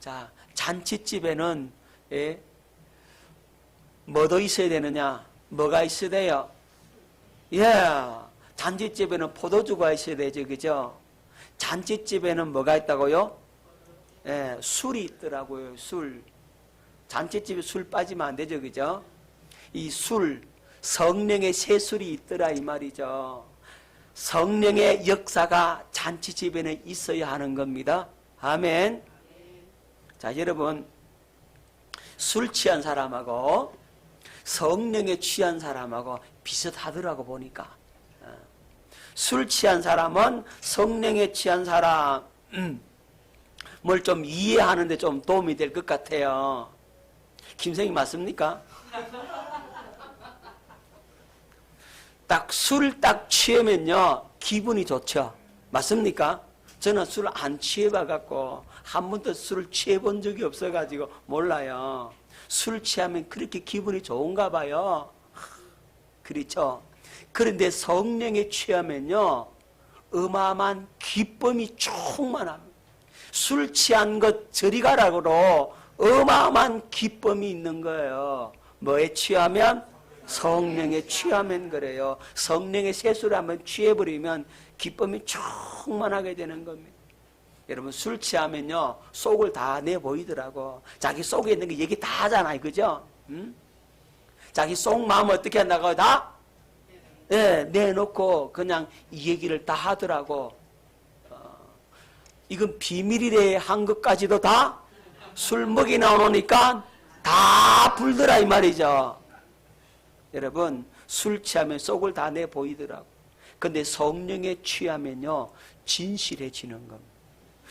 자, 잔치집에는 뭐도 있어야 되느냐? 뭐가 있어야 돼요? 잔치집에는 포도주가 있어야 되죠, 그죠? 잔치집에는 뭐가 있다고요? 술이 있더라고요, 술. 잔치집에 술 빠지면 안 되죠, 그죠? 이 술, 성령의 새술이 있더라 이 말이죠. 성령의 역사가 잔치집에는 있어야 하는 겁니다. 아멘. 자, 여러분, 술 취한 사람하고 성령에 취한 사람하고 비슷하더라고 보니까. 술 취한 사람은 성령에 취한 사람 뭘 좀 이해하는데 좀 도움이 될 것 같아요. 김생이 맞습니까? 술을 딱 취하면요 기분이 좋죠. 맞습니까? 저는 술을 안 취해봐갖고 한 번도 술을 취해본 적이 없어가지고 몰라요. 술 취하면 그렇게 기분이 좋은가 봐요. 그렇죠. 그런데 성령에 취하면요 어마어마한 기쁨이 충만합니다. 술 취한 것 저리 가라고 어마어마한 기쁨이 있는 거예요. 뭐에 취하면? 성령에 취하면 그래요. 성령의 세수를 한번 취해버리면 기쁨이 충만하게 되는 겁니다. 여러분 술 취하면요 속을 다 내보이더라고. 자기 속에 있는 거 얘기 다 하잖아요, 그죠? 자기 속 마음 어떻게 한다고 다? 내놓고 그냥 이 얘기를 다 하더라고. 이건 비밀이래 한 것까지도 다 술 먹이 나오니까 다 불더라 이 말이죠. 여러분 술 취하면 속을 다 내보이더라고. 근데 성령에 취하면요 진실해지는 겁니다.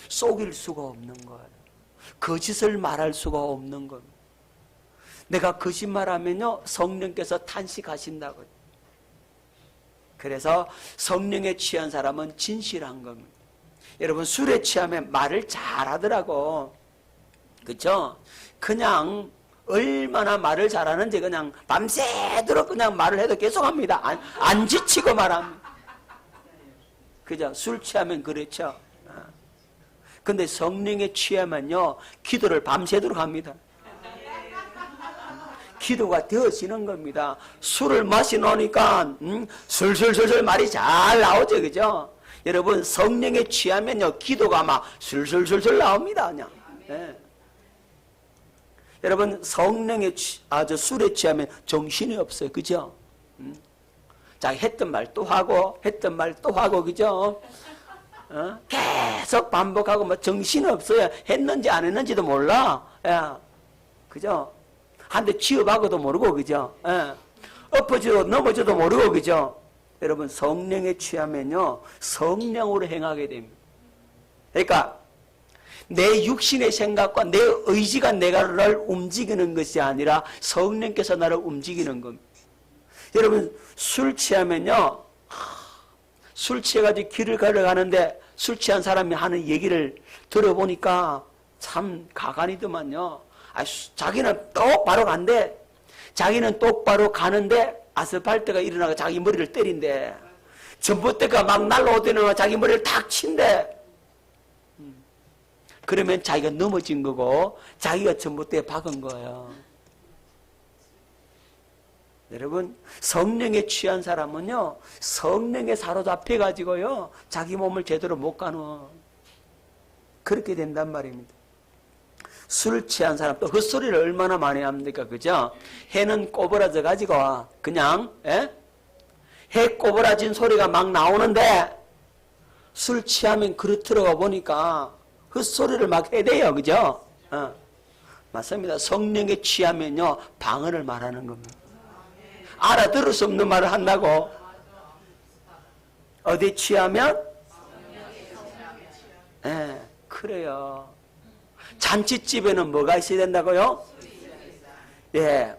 속일 수가 없는 거예요. 거짓을 말할 수가 없는 겁니다. 내가 거짓말하면요 성령께서 탄식하신다고요. 그래서 성령에 취한 사람은 진실한 겁니다. 여러분 술에 취하면 말을 잘하더라고. 그렇죠? 그냥 얼마나 말을 잘하는지 그냥 밤새도록 그냥 말을 해도 계속합니다. 안 지치고 말합니다. 그죠? 술 취하면 그렇죠. 근데 성령에 취하면요 기도를 밤새도록 합니다. 기도가 되어지는 겁니다. 술을 마시놓으니까 술술술술 말이 잘 나오죠, 그죠? 여러분 성령에 취하면요 기도가 막 술술술술 나옵니다, 그냥. 여러분 성령에 술에 취하면 정신이 없어요, 그죠? 자기 했던 말 또 하고 했던 말 또 하고, 그죠? 계속 반복하고 뭐 정신이 없어요. 했는지 안 했는지도 몰라. 그죠? 한 대 취업하고도 모르고, 그죠? 엎어져도 넘어져도 모르고, 그죠? 여러분 성령에 취하면요 성령으로 행하게 됩니다. 그러니까 내 육신의 생각과 내 의지가 나를 움직이는 것이 아니라 성령께서 나를 움직이는 겁니다. 여러분 술 취하면요 술 취해가지고 길을 걸어가는데 술 취한 사람이 하는 얘기를 들어보니까 참 가관이더만요. 자기는 똑바로 간대. 자기는 똑바로 가는데 아스팔트가 일어나고 자기 머리를 때린대. 전봇대가 막 날라오더니 자기 머리를 탁 친대. 그러면 자기가 넘어진 거고 자기가 전봇대에 박은 거예요. 여러분 성령에 취한 사람은요 성령에 사로잡혀 가지고요 자기 몸을 제대로 못 가는 그렇게 된단 말입니다. 술 취한 사람 또 헛소리를 얼마나 많이 합니까, 그죠? 해는 꼬부라져 가지고 그냥 해 꼬부라진 소리가 막 나오는데 술 취하면 그렇더라고 보니까 헛소리를 막 해대요, 그죠? 맞습니다. 성령에 취하면요 방언을 말하는 겁니다. 알아들을 수 없는 말을 한다고. 어디 취하면? 그래요. 잔치집에는 뭐가 있어야 된다고요?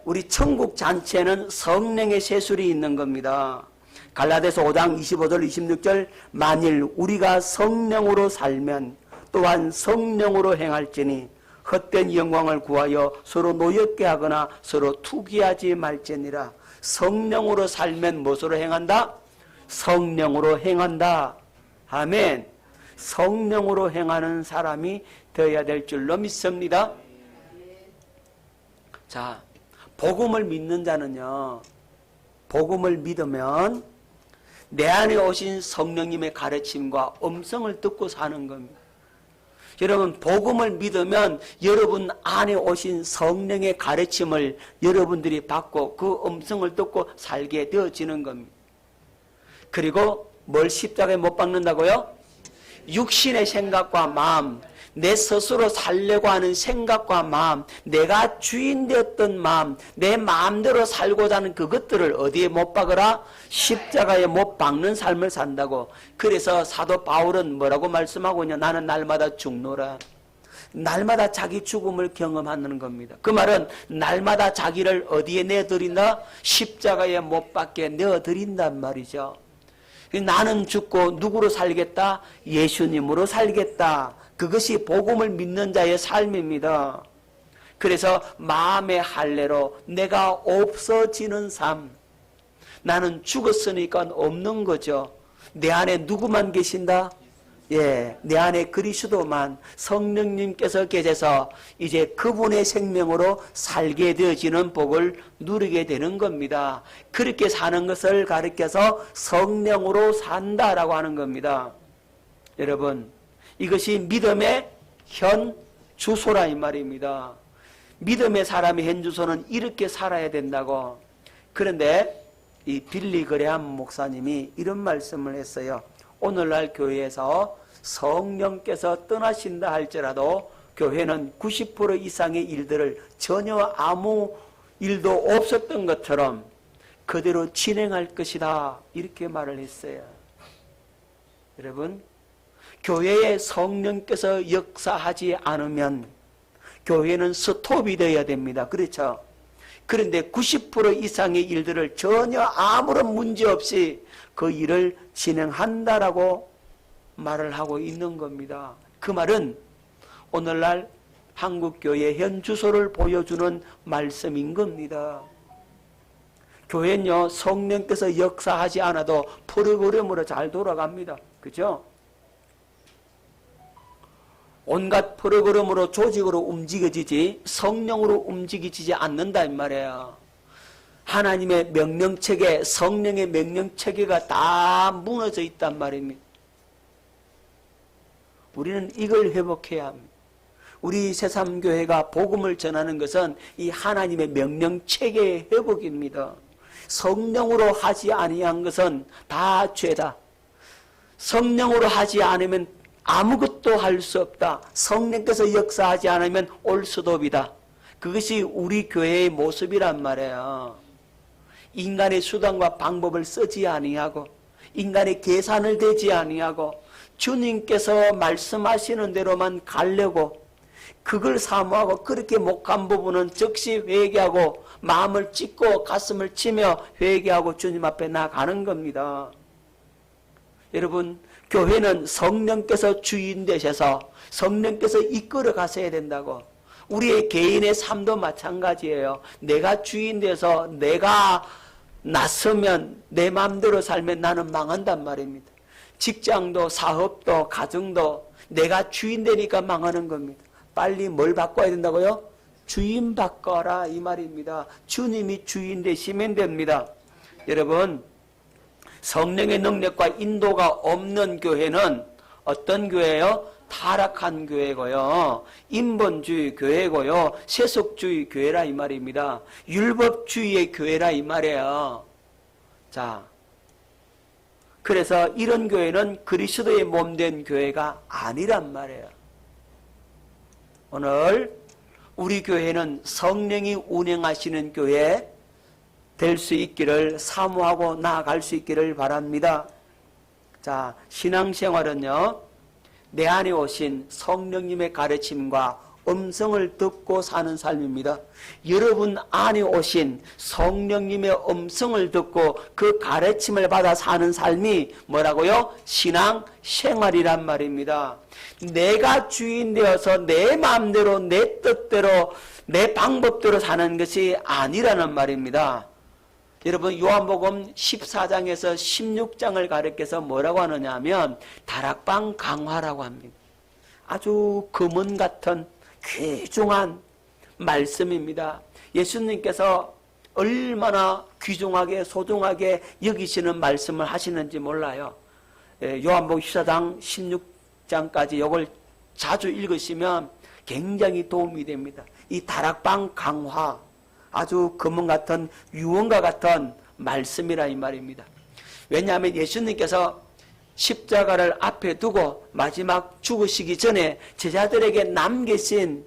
우리 천국 잔치에는 성령의 세술이 있는 겁니다. 갈라디아서 5장 25절 26절 만일 우리가 성령으로 살면 또한 성령으로 행할지니 헛된 영광을 구하여 서로 노엽게 하거나 서로 투기하지 말지니라. 성령으로 살면 무엇으로 행한다? 성령으로 행한다. 아멘. 성령으로 행하는 사람이 되어야 될 줄로 믿습니다. 자, 복음을 믿는 자는요, 복음을 믿으면 내 안에 오신 성령님의 가르침과 음성을 듣고 사는 겁니다. 여러분, 복음을 믿으면 여러분 안에 오신 성령의 가르침을 여러분들이 받고 그 음성을 듣고 살게 되어지는 겁니다. 그리고 뭘 십자가에 못 박는다고요? 육신의 생각과 마음, 내 스스로 살려고 하는 생각과 마음, 내가 주인 되었던 마음, 내 마음대로 살고자 하는 그것들을 어디에 못 박으라? 십자가에 못 박는 삶을 산다고. 그래서 사도 바울은 뭐라고 말씀하고 있냐? 나는 날마다 죽노라. 날마다 자기 죽음을 경험하는 겁니다. 그 말은 날마다 자기를 어디에 내어드린다? 십자가에 못 박게 내어드린단 말이죠. 나는 죽고 누구로 살겠다? 예수님으로 살겠다. 그것이 복음을 믿는 자의 삶입니다. 그래서 마음의 할례로 내가 없어지는 삶. 나는 죽었으니까 없는 거죠. 내 안에 누구만 계신다? 예, 내 안에 그리스도만, 성령님께서 계셔서 이제 그분의 생명으로 살게 되어지는 복을 누리게 되는 겁니다. 그렇게 사는 것을 가르쳐서 성령으로 산다라고 하는 겁니다. 여러분, 이것이 믿음의 현 주소라 이 말입니다. 믿음의 사람의 현 주소는 이렇게 살아야 된다고. 그런데 이 빌리 그레함 목사님이 이런 말씀을 했어요. 오늘날 교회에서 성령께서 떠나신다 할지라도 교회는 90% 이상의 일들을 전혀 아무 일도 없었던 것처럼 그대로 진행할 것이다. 이렇게 말을 했어요. 여러분, 교회에 성령께서 역사하지 않으면 교회는 스톱이 되어야 됩니다. 그렇죠? 그런데 90% 이상의 일들을 전혀 아무런 문제 없이 그 일을 진행한다라고 말을 하고 있는 겁니다. 그 말은 오늘날 한국교회 현 주소를 보여주는 말씀인 겁니다. 교회는요, 성령께서 역사하지 않아도 프로그램으로 잘 돌아갑니다. 그죠? 온갖 프로그램으로 조직으로 움직여지지 성령으로 움직이지 않는다 이 말이에요. 하나님의 명령체계, 성령의 명령체계가 다 무너져 있단 말입니다. 우리는 이걸 회복해야 합니다. 우리 새삼교회가 복음을 전하는 것은 이 하나님의 명령체계의 회복입니다. 성령으로 하지 아니한 것은 다 죄다. 성령으로 하지 않으면 아무것도 할 수 없다. 성령께서 역사하지 않으면 올수도비다. 그것이 우리 교회의 모습이란 말이에요. 인간의 수단과 방법을 쓰지 아니하고 인간의 계산을 대지 아니하고 주님께서 말씀하시는 대로만 가려고 그걸 사모하고 그렇게 못 간 부분은 즉시 회개하고 마음을 찢고 가슴을 치며 회개하고 주님 앞에 나가는 겁니다. 여러분, 교회는 성령께서 주인 되셔서 성령께서 이끌어 가셔야 된다고. 우리의 개인의 삶도 마찬가지예요. 내가 주인 돼서 내가 나서면 내 마음대로 살면 나는 망한단 말입니다. 직장도 사업도 가정도 내가 주인 되니까 망하는 겁니다. 빨리 뭘 바꿔야 된다고요? 주인 바꿔라 이 말입니다. 주님이 주인 되시면 됩니다. 여러분, 성령의 능력과 인도가 없는 교회는 어떤 교회예요? 타락한 교회고요. 인본주의 교회고요. 세속주의 교회라 이 말입니다. 율법주의의 교회라 이 말이에요. 자, 그래서 이런 교회는 그리스도의 몸된 교회가 아니란 말이에요. 오늘 우리 교회는 성령이 운행하시는 교회 될 수 있기를 사모하고 나아갈 수 있기를 바랍니다. 자, 신앙생활은요, 내 안에 오신 성령님의 가르침과 음성을 듣고 사는 삶입니다. 여러분 안에 오신 성령님의 음성을 듣고 그 가르침을 받아 사는 삶이 뭐라고요? 신앙생활이란 말입니다. 내가 주인 되어서 내 마음대로 내 뜻대로 내 방법대로 사는 것이 아니라는 말입니다. 여러분, 요한복음 14장에서 16장을 가르쳐서 뭐라고 하느냐 하면 다락방 강화라고 합니다. 아주 금은 같은 귀중한 말씀입니다. 예수님께서 얼마나 귀중하게 소중하게 여기시는 말씀을 하시는지 몰라요. 요한복음 14장 16장까지 이걸 자주 읽으시면 굉장히 도움이 됩니다. 이 다락방 강화, 아주 금은 같은 유언과 같은 말씀이라 이 말입니다. 왜냐하면 예수님께서 십자가를 앞에 두고 마지막 죽으시기 전에 제자들에게 남기신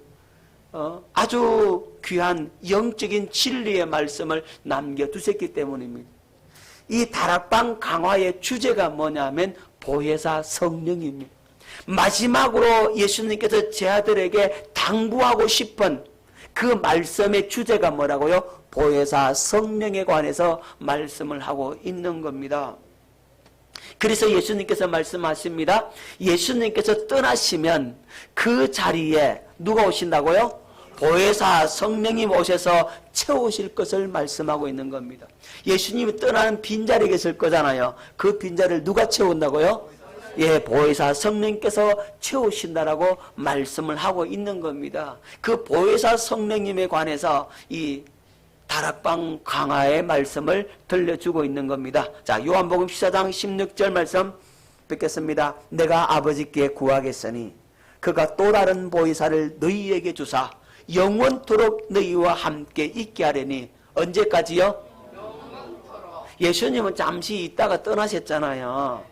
아주 귀한 영적인 진리의 말씀을 남겨두셨기 때문입니다. 이 다락방 강화의 주제가 뭐냐면 보혜사 성령입니다. 마지막으로 예수님께서 제자들에게 당부하고 싶은 그 말씀의 주제가 뭐라고요? 보혜사 성령에 관해서 말씀을 하고 있는 겁니다. 그래서 예수님께서 말씀하십니다. 예수님께서 떠나시면 그 자리에 누가 오신다고요? 보혜사 성령님 오셔서 채우실 것을 말씀하고 있는 겁니다. 예수님이 떠나는 빈자리가 있을 거잖아요. 그 빈자리를 누가 채운다고요? 예, 보혜사 성령님께서 채우신다라고 말씀을 하고 있는 겁니다. 그 보혜사 성령님에 관해서 이 다락방 강화의 말씀을 들려주고 있는 겁니다. 자, 요한복음 14장 16절 말씀 뵙겠습니다. 내가 아버지께 구하겠으니 그가 또 다른 보혜사를 너희에게 주사 영원토록 너희와 함께 있게 하려니. 언제까지요? 예수님은 잠시 있다가 떠나셨잖아요.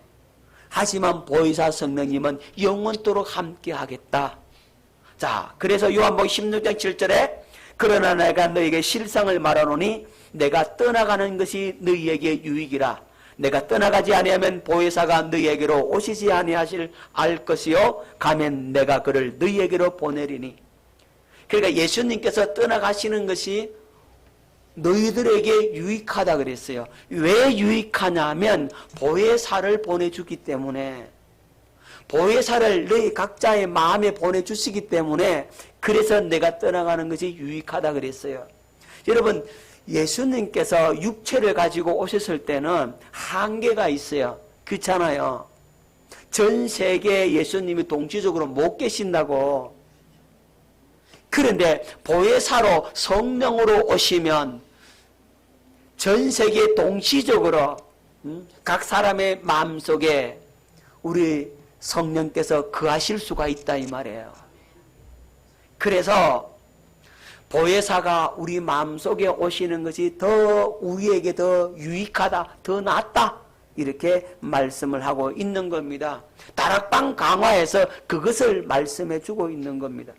하지만 보혜사 성령님은 영원토록 함께 하겠다. 자, 그래서 요한복음 16장 7절에 그러나 내가 너희에게 실상을 말하노니 내가 떠나가는 것이 너희에게 유익이라. 내가 떠나가지 아니하면 보혜사가 너희에게로 오시지 아니하실 알 것이요 가면 내가 그를 너희에게로 보내리니. 그러니까 예수님께서 떠나가시는 것이 너희들에게 유익하다 그랬어요. 왜 유익하냐면 보혜사를 보내주기 때문에, 보혜사를 너희 각자의 마음에 보내주시기 때문에, 그래서 내가 떠나가는 것이 유익하다 그랬어요. 여러분, 예수님께서 육체를 가지고 오셨을 때는 한계가 있어요. 그렇잖아요. 전 세계에 예수님이 동시적으로 못 계신다고. 그런데 보혜사로 성령으로 오시면 전 세계 동시적으로 각 사람의 마음속에 우리 성령께서 거하실 수가 있다 이 말이에요. 그래서 보혜사가 우리 마음속에 오시는 것이 더 우리에게 더 유익하다, 더 낫다, 이렇게 말씀을 하고 있는 겁니다. 다락방 강화에서 그것을 말씀해 주고 있는 겁니다.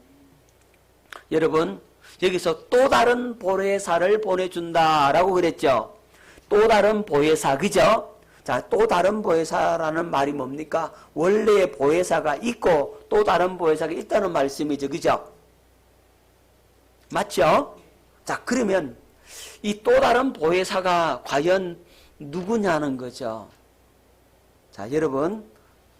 여러분, 여기서 또 다른 보혜사를 보내준다라고 그랬죠. 또 다른 보혜사, 그죠? 자, 또 다른 보혜사라는 말이 뭡니까? 원래의 보혜사가 있고 또 다른 보혜사가 있다는 말씀이죠. 그죠? 맞죠? 자, 그러면 이 또 다른 보혜사가 과연 누구냐는 거죠. 자, 여러분,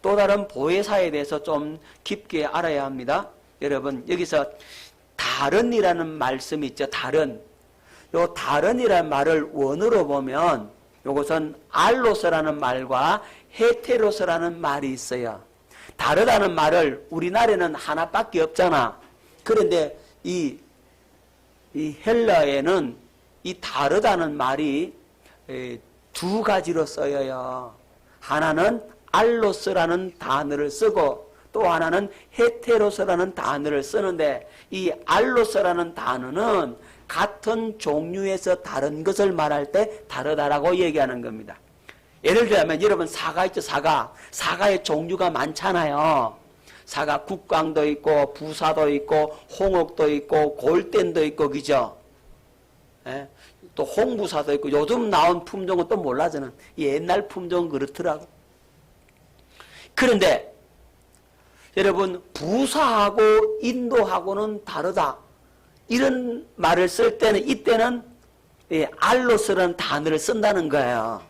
또 다른 보혜사에 대해서 좀 깊게 알아야 합니다. 여러분, 여기서 다른이라는 말씀이 있죠. 다른. 요 다른이라는 말을 원어로 보면 요것은 알로스라는 말과 헤테로스라는 말이 있어요. 다르다는 말을 우리나라에는 하나밖에 없잖아. 그런데 이 헬라에는 이 다르다는 말이 두 가지로 쓰여요. 하나는 알로스라는 단어를 쓰고 또 하나는 헤테로스라는 단어를 쓰는데, 이 알로스라는 단어는 같은 종류에서 다른 것을 말할 때 다르다라고 얘기하는 겁니다. 예를 들면 여러분 사과 있죠. 사과의 종류가 많잖아요. 사과 국광도 있고 부사도 있고 홍옥도 있고 골덴도 있고, 그죠? 예? 또 홍부사도 있고 요즘 나온 품종은 또 몰라. 저는 옛날 품종은 그렇더라고. 그런데 여러분, 부사하고 인도하고는 다르다, 이런 말을 쓸 때는, 이때는 알로스라는 단어를 쓴다는 거예요.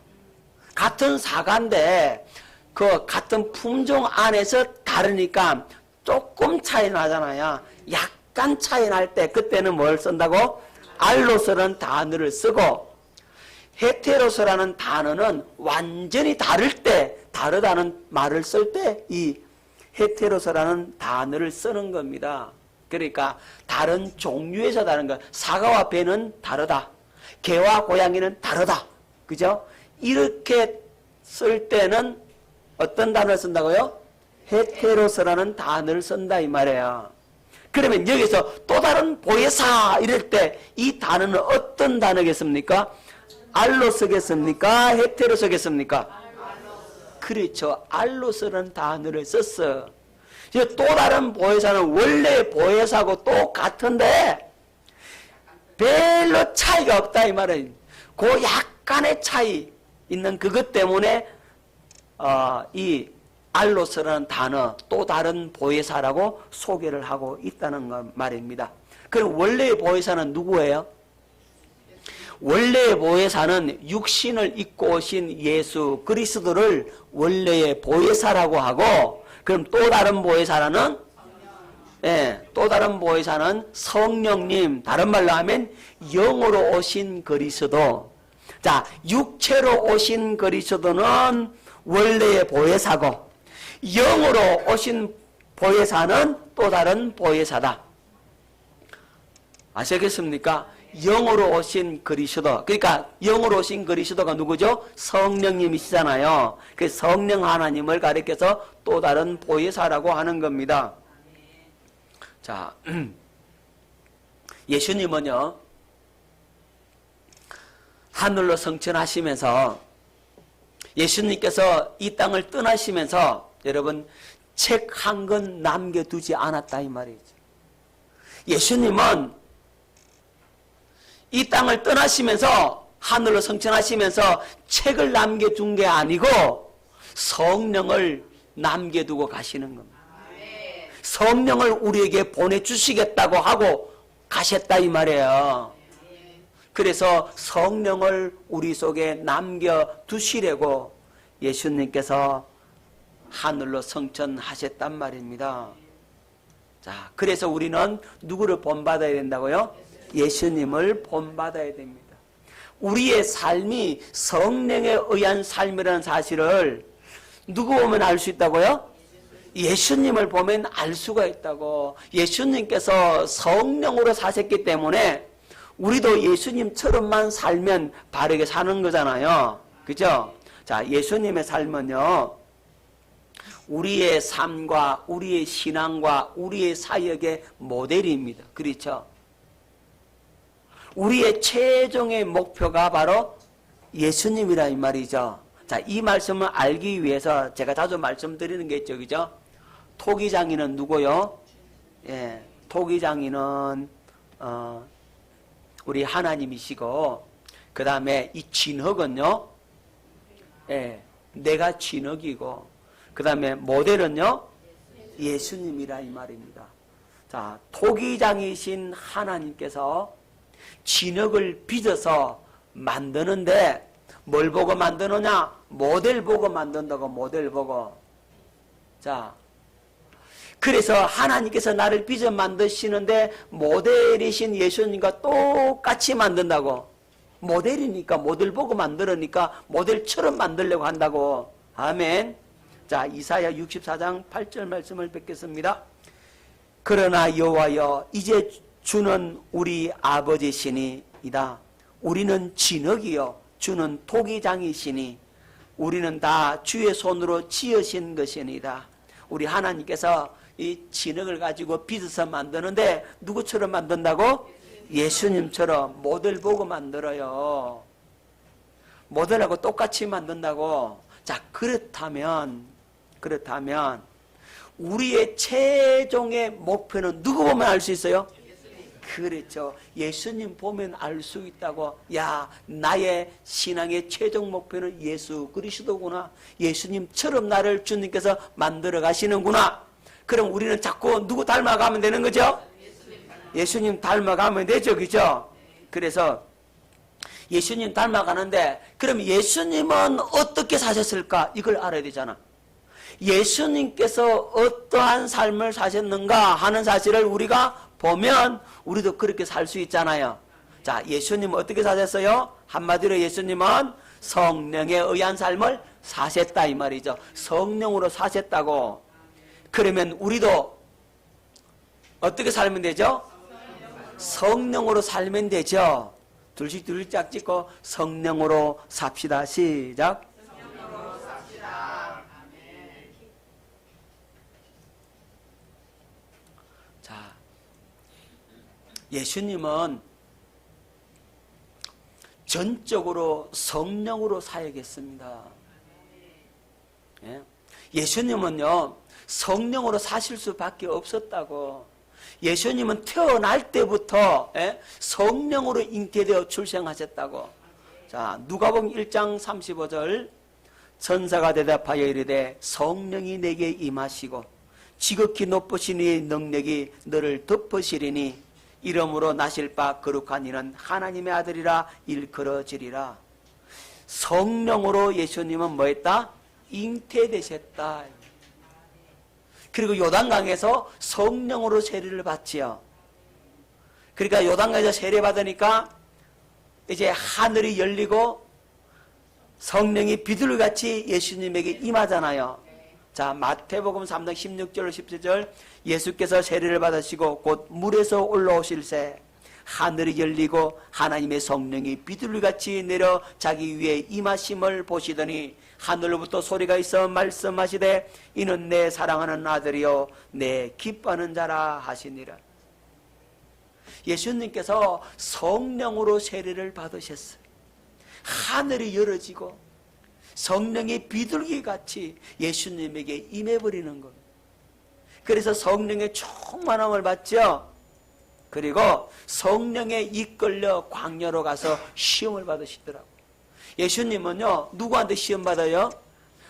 같은 사과인데 그 같은 품종 안에서 다르니까 조금 차이 나잖아요. 약간 차이 날 때 그때는 뭘 쓴다고? 알로스라는 단어를 쓰고, 헤테로스라는 단어는 완전히 다를 때, 다르다는 말을 쓸 때 이 헤테로스라는 단어를 쓰는 겁니다. 그러니까 다른 종류에서 다른 거. 사과와 배는 다르다. 개와 고양이는 다르다. 그죠? 이렇게 쓸 때는 어떤 단어를 쓴다고요? 헤테로스라는 단어를 쓴다 이 말이에요. 그러면 여기서 또 다른 보혜사 이럴 때 이 단어는 어떤 단어겠습니까? 알로스겠습니까? 헤테로스겠습니까? 그렇죠. 알로스라는 단어를 썼어. 또 다른 보혜사는 원래 보혜사하고 똑같은데 별로 차이가 없다 이 말은. 그 약간의 차이 있는 그것 때문에 이 알로스라는 단어 또 다른 보혜사라고 소개를 하고 있다는 말입니다. 그럼 원래의 보혜사는 누구예요? 원래의 보혜사는 육신을 입고 오신 예수 그리스도를 원래의 보혜사라고 하고, 그럼 또 다른 보혜사는 또 다른 보혜사는 성령님, 다른 말로 하면 영으로 오신 그리스도. 자, 육체로 오신 그리스도는 원래의 보혜사고 영으로 오신 보혜사는 또 다른 보혜사다. 아시겠습니까? 영으로 오신 그리스도. 그러니까 영으로 오신 그리스도가 누구죠? 성령님이시잖아요. 그 성령 하나님을 가리켜서 또 다른 보혜사라고 하는 겁니다. 자, 예수님은요, 하늘로 승천하시면서 예수님께서 이 땅을 떠나시면서 여러분 책 한 권 남겨두지 않았다 이 말이죠. 예수님은 이 땅을 떠나시면서 하늘로 승천하시면서 책을 남겨둔 게 아니고 성령을 남겨두고 가시는 겁니다. 성령을 우리에게 보내주시겠다고 하고 가셨다 이 말이에요. 그래서 성령을 우리 속에 남겨두시려고 예수님께서 하늘로 승천하셨단 말입니다. 자, 그래서 우리는 누구를 본받아야 된다고요? 예수님을 본받아야 됩니다. 우리의 삶이 성령에 의한 삶이라는 사실을 누구 보면 알 수 있다고요? 예수님을 보면 알 수가 있다고. 예수님께서 성령으로 사셨기 때문에 우리도 예수님처럼만 살면 바르게 사는 거잖아요. 그죠? 자, 예수님의 삶은요, 우리의 삶과 우리의 신앙과 우리의 사역의 모델입니다. 그렇죠? 우리의 최종의 목표가 바로 예수님이라 이 말이죠. 자, 이 말씀을 알기 위해서 제가 자주 말씀드리는 게 있죠. 그죠? 토기장이는 누구요? 예, 토기장이는 우리 하나님이시고, 그 다음에 이 진흙은요, 예, 내가 진흙이고, 그 다음에 모델은요, 예수님이라 이 말입니다. 자, 토기장이신 하나님께서 진흙을 빚어서 만드는데 뭘 보고 만드느냐? 모델 보고 만든다고, 모델 보고. 자, 그래서 하나님께서 나를 빚어 만드시는데 모델이신 예수님과 똑같이 만든다고. 모델이니까 모델 보고 만들으니까 모델처럼 만들려고 한다고. 아멘. 자, 이사야 64장 8절 말씀을 뵙겠습니다. 그러나 여호와여, 이제 주는 우리 아버지시니이다. 우리는 진흙이요 주는 토기장이시니 우리는 다 주의 손으로 지으신 것이니이다. 우리 하나님께서 이 진흙을 가지고 빚어서 만드는데 누구처럼 만든다고? 예수님처럼 모델 보고 만들어요. 모델하고 똑같이 만든다고. 자, 그렇다면 우리의 최종의 목표는 누구 보면 알 수 있어요? 그렇죠. 예수님 보면 알 수 있다고. 야, 나의 신앙의 최종 목표는 예수 그리스도구나. 예수님처럼 나를 주님께서 만들어 가시는구나. 그럼 우리는 자꾸 누구 닮아가면 되는 거죠? 예수님 닮아가면 되죠. 그죠? 그래서 예수님 닮아가는데, 그럼 예수님은 어떻게 사셨을까? 이걸 알아야 되잖아. 예수님께서 어떠한 삶을 사셨는가 하는 사실을 우리가 보면 우리도 그렇게 살 수 있잖아요. 자, 예수님은 어떻게 사셨어요? 한마디로 예수님은 성령에 의한 삶을 사셨다 이 말이죠. 성령으로 사셨다고. 그러면 우리도 어떻게 살면 되죠? 성령으로 살면 되죠. 둘씩 둘짝 찍고 성령으로 삽시다. 시작. 성령으로 삽시다. 아멘. 자, 예수님은 전적으로 성령으로 사역했습니다. 예? 예수님은요, 성령으로 사실 수밖에 없었다고. 예수님은 태어날 때부터 성령으로 잉태되어 출생하셨다고. 자, 누가복음 1장 35절. 천사가 대답하여 이르되 성령이 내게 임하시고 지극히 높으신 이의 능력이 너를 덮으시리니 이름으로 나실 바 거룩한 이는 하나님의 아들이라 일컬어지리라. 성령으로 예수님은 뭐했다? 잉태되셨다. 그리고 요단강에서 성령으로 세례를 받지요. 그러니까 요단강에서 세례 받으니까 이제 하늘이 열리고 성령이 비둘기같이 예수님에게 임하잖아요. 자, 마태복음 3장 16절 17절. 예수께서 세례를 받으시고 곧 물에서 올라오실새 하늘이 열리고 하나님의 성령이 비둘기같이 내려 자기 위에 임하심을 보시더니 하늘로부터 소리가 있어 말씀하시되 이는 내 사랑하는 아들이요 내 기뻐하는 자라 하시니라. 예수님께서 성령으로 세례를 받으셨어요. 하늘이 열어지고 성령이 비둘기같이 예수님에게 임해버리는 겁니다. 그래서 성령의 충만함을 받죠. 그리고 성령에 이끌려 광야로 가서 시험을 받으시더라고요. 예수님은요, 누구한테 시험 받아요?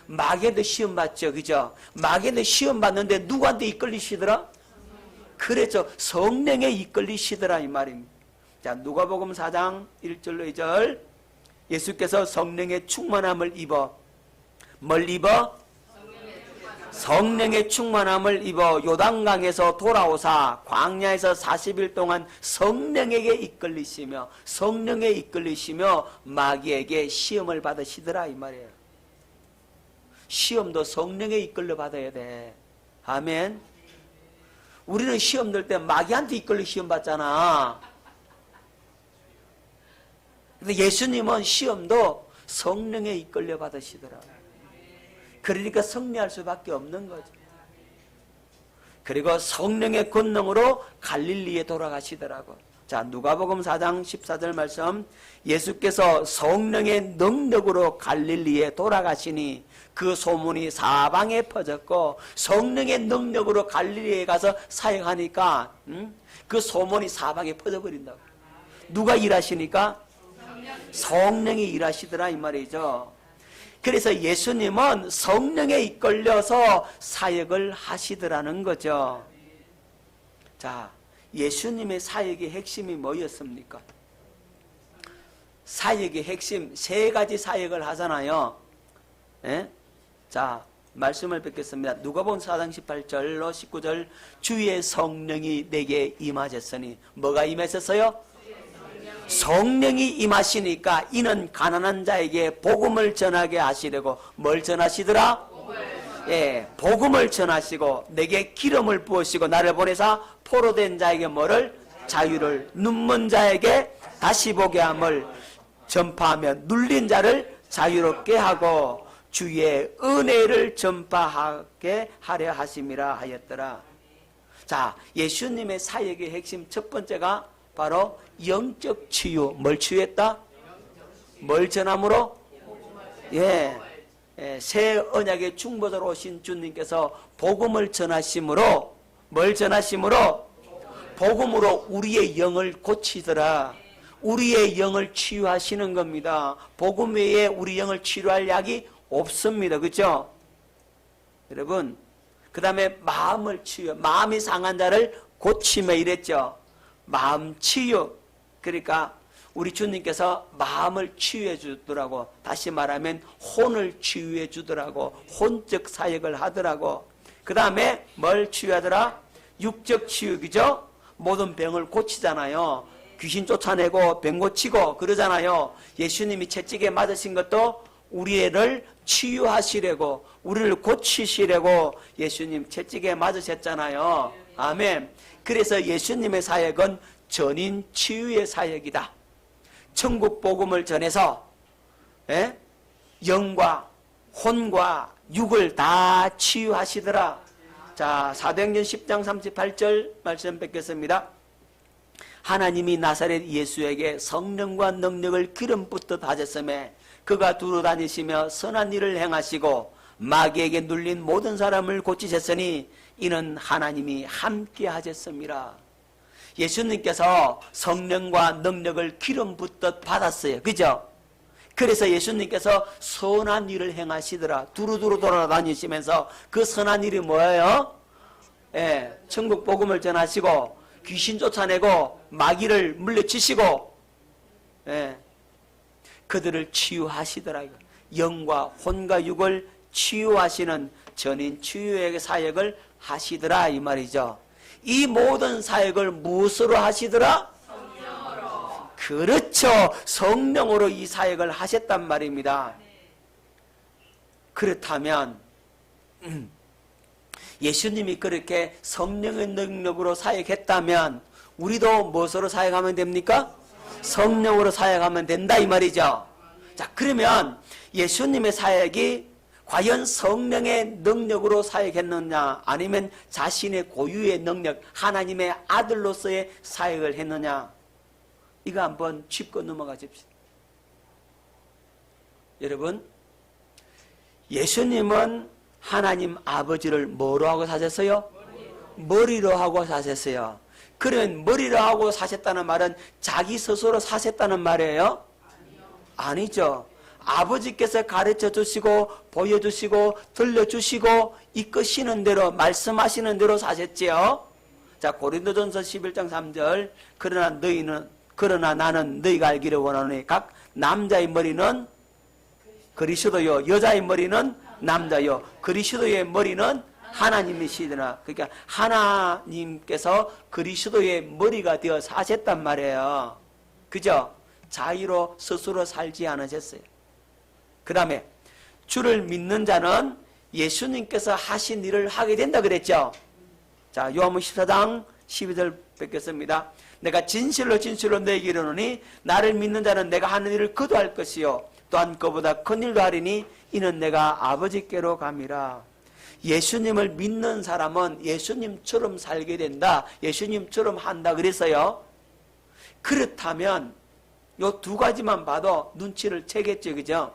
마귀한테 시험 받죠. 그죠? 마귀한테 시험 받는데 누구한테 이끌리시더라? 그랬죠. 성령에 이끌리시더라 이 말입니다. 자, 누가복음 4장 1절로 2절. 예수께서 성령의 충만함을 입어 뭘 입어? 성령의 충만함을 입어 요단강에서 돌아오사 광야에서 40일 동안 성령에게 이끌리시며 마귀에게 시험을 받으시더라 이 말이에요. 시험도 성령에 이끌려 받아야 돼. 아멘. 우리는 시험 들 때 마귀한테 이끌려 시험 받잖아. 근데 예수님은 시험도 성령에 이끌려 받으시더라. 그러니까 승리할 수밖에 없는 거죠. 그리고 성령의 권능으로 갈릴리에 돌아가시더라고. 자, 누가복음 4장 14절 말씀. 예수께서 성령의 능력으로 갈릴리에 돌아가시니 그 소문이 사방에 퍼졌고 성령의 능력으로 갈릴리에 가서 사역하니까 그 소문이 사방에 퍼져버린다고. 누가 일하시니까? 성령이 일하시더라 이 말이죠. 그래서 예수님은 성령에 이끌려서 사역을 하시더라는 거죠. 자, 예수님의 사역의 핵심이 뭐였습니까? 사역의 핵심 세 가지 사역을 하잖아요. 예? 자, 말씀을 뵙겠습니다. 누가복음 4장 18절로 19절. 주의 성령이 내게 임하셨으니 뭐가 임하셨어요? 성령이 임하시니까 이는 가난한 자에게 복음을 전하게 하시려고 뭘 전하시더라? 예, 복음을 전하시고 내게 기름을 부으시고 나를 보내사 포로된 자에게 뭐를? 자유를, 눈먼 자에게 다시 보게 함을 전파하며 눌린 자를 자유롭게 하고 주의 은혜를 전파하게 하려 하심이라 하였더라. 자, 예수님의 사역의 핵심 첫 번째가 바로 영적 치유. 뭘 치유했다? 뭘 전함으로? 새 언약의 중보자로 오신 주님께서 복음을 전하심으로 뭘 전하심으로? 복음으로 우리의 영을 고치더라. 우리의 영을 치유하시는 겁니다. 복음 외에 우리 영을 치료할 약이 없습니다. 그렇죠? 여러분, 그 다음에 마음을 치유, 마음이 상한 자를 고치며 이랬죠. 마음 치유. 그러니까 우리 주님께서 마음을 치유해 주더라고. 다시 말하면 혼을 치유해 주더라고. 혼적 사역을 하더라고. 그 다음에 뭘 치유하더라? 육적 치유기죠. 모든 병을 고치잖아요. 귀신 쫓아내고 병 고치고 그러잖아요. 예수님이 채찍에 맞으신 것도 우리를 치유하시려고, 우리를 고치시려고 예수님 채찍에 맞으셨잖아요. 아멘. 그래서 예수님의 사역은 전인 치유의 사역이다. 천국 복음을 전해서 영과 혼과 육을 다 치유하시더라. 자, 사도행전 10장 38절 말씀 뵙겠습니다. 하나님이 나사렛 예수에게 성령과 능력을 기름 붓듯 하셨음에 그가 두루 다니시며 선한 일을 행하시고 마귀에게 눌린 모든 사람을 고치셨으니 이는 하나님이 함께 하셨습니다. 예수님께서 성령과 능력을 기름 붓듯 받았어요. 그죠? 그래서 예수님께서 선한 일을 행하시더라. 두루두루 돌아다니시면서 그 선한 일이 뭐예요? 천국 복음을 전하시고 귀신 쫓아내고 마귀를 물리치시고 그들을 치유하시더라. 영과 혼과 육을 치유하시는 전인 치유의 사역을 하시더라 이 말이죠. 이 모든 사역을 무엇으로 하시더라? 성령으로. 그렇죠. 성령으로 이 사역을 하셨단 말입니다. 그렇다면 예수님이 그렇게 성령의 능력으로 사역했다면 우리도 무엇으로 사역하면 됩니까? 성령으로 사역하면 된다 이 말이죠. 자, 그러면 예수님의 사역이 과연 성령의 능력으로 사역했느냐 아니면 자신의 고유의 능력 하나님의 아들로서의 사역을 했느냐, 이거 한번 짚고 넘어가 줍시다. 여러분, 예수님은 하나님 아버지를 뭐로 하고 사셨어요? 머리로 하고 사셨어요. 그러면 머리로 하고 사셨다는 말은 자기 스스로 사셨다는 말이에요? 아니죠. 아버지께서 가르쳐 주시고 보여주시고 들려주시고 이끄시는 대로 말씀하시는 대로 사셨지요. 자, 고린도전서 11장 3절 그러나 나는 너희가 알기를 원하노니 각 남자의 머리는 그리스도요 여자의 머리는 남자요 그리스도의 머리는 하나님이시더라. 그러니까 하나님께서 그리스도의 머리가 되어 사셨단 말이에요. 그죠? 자유로 스스로 살지 않으셨어요. 그 다음에 주를 믿는 자는 예수님께서 하신 일을 하게 된다 그랬죠. 자, 요한복음 14장 12절 뵙겠습니다. 내가 진실로 진실로 너에게 이르노니 나를 믿는 자는 내가 하는 일을 그도 할 것이요 또한 그보다 큰 일도 하리니 이는 내가 아버지께로 감이라. 예수님을 믿는 사람은 예수님처럼 살게 된다. 예수님처럼 한다 그랬어요. 그렇다면 요 두 가지만 봐도 눈치를 채겠죠. 그죠?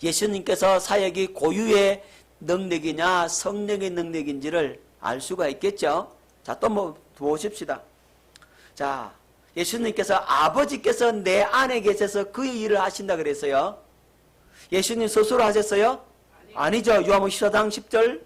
예수님께서 사역이 고유의 능력이냐 성령의 능력인지를 알 수가 있겠죠. 자, 또 뭐 보십시다. 자, 예수님께서 아버지께서 내 안에 계셔서 그의 일을 하신다 그랬어요. 예수님 스스로 하셨어요? 아니죠. 요한복음 14장 10절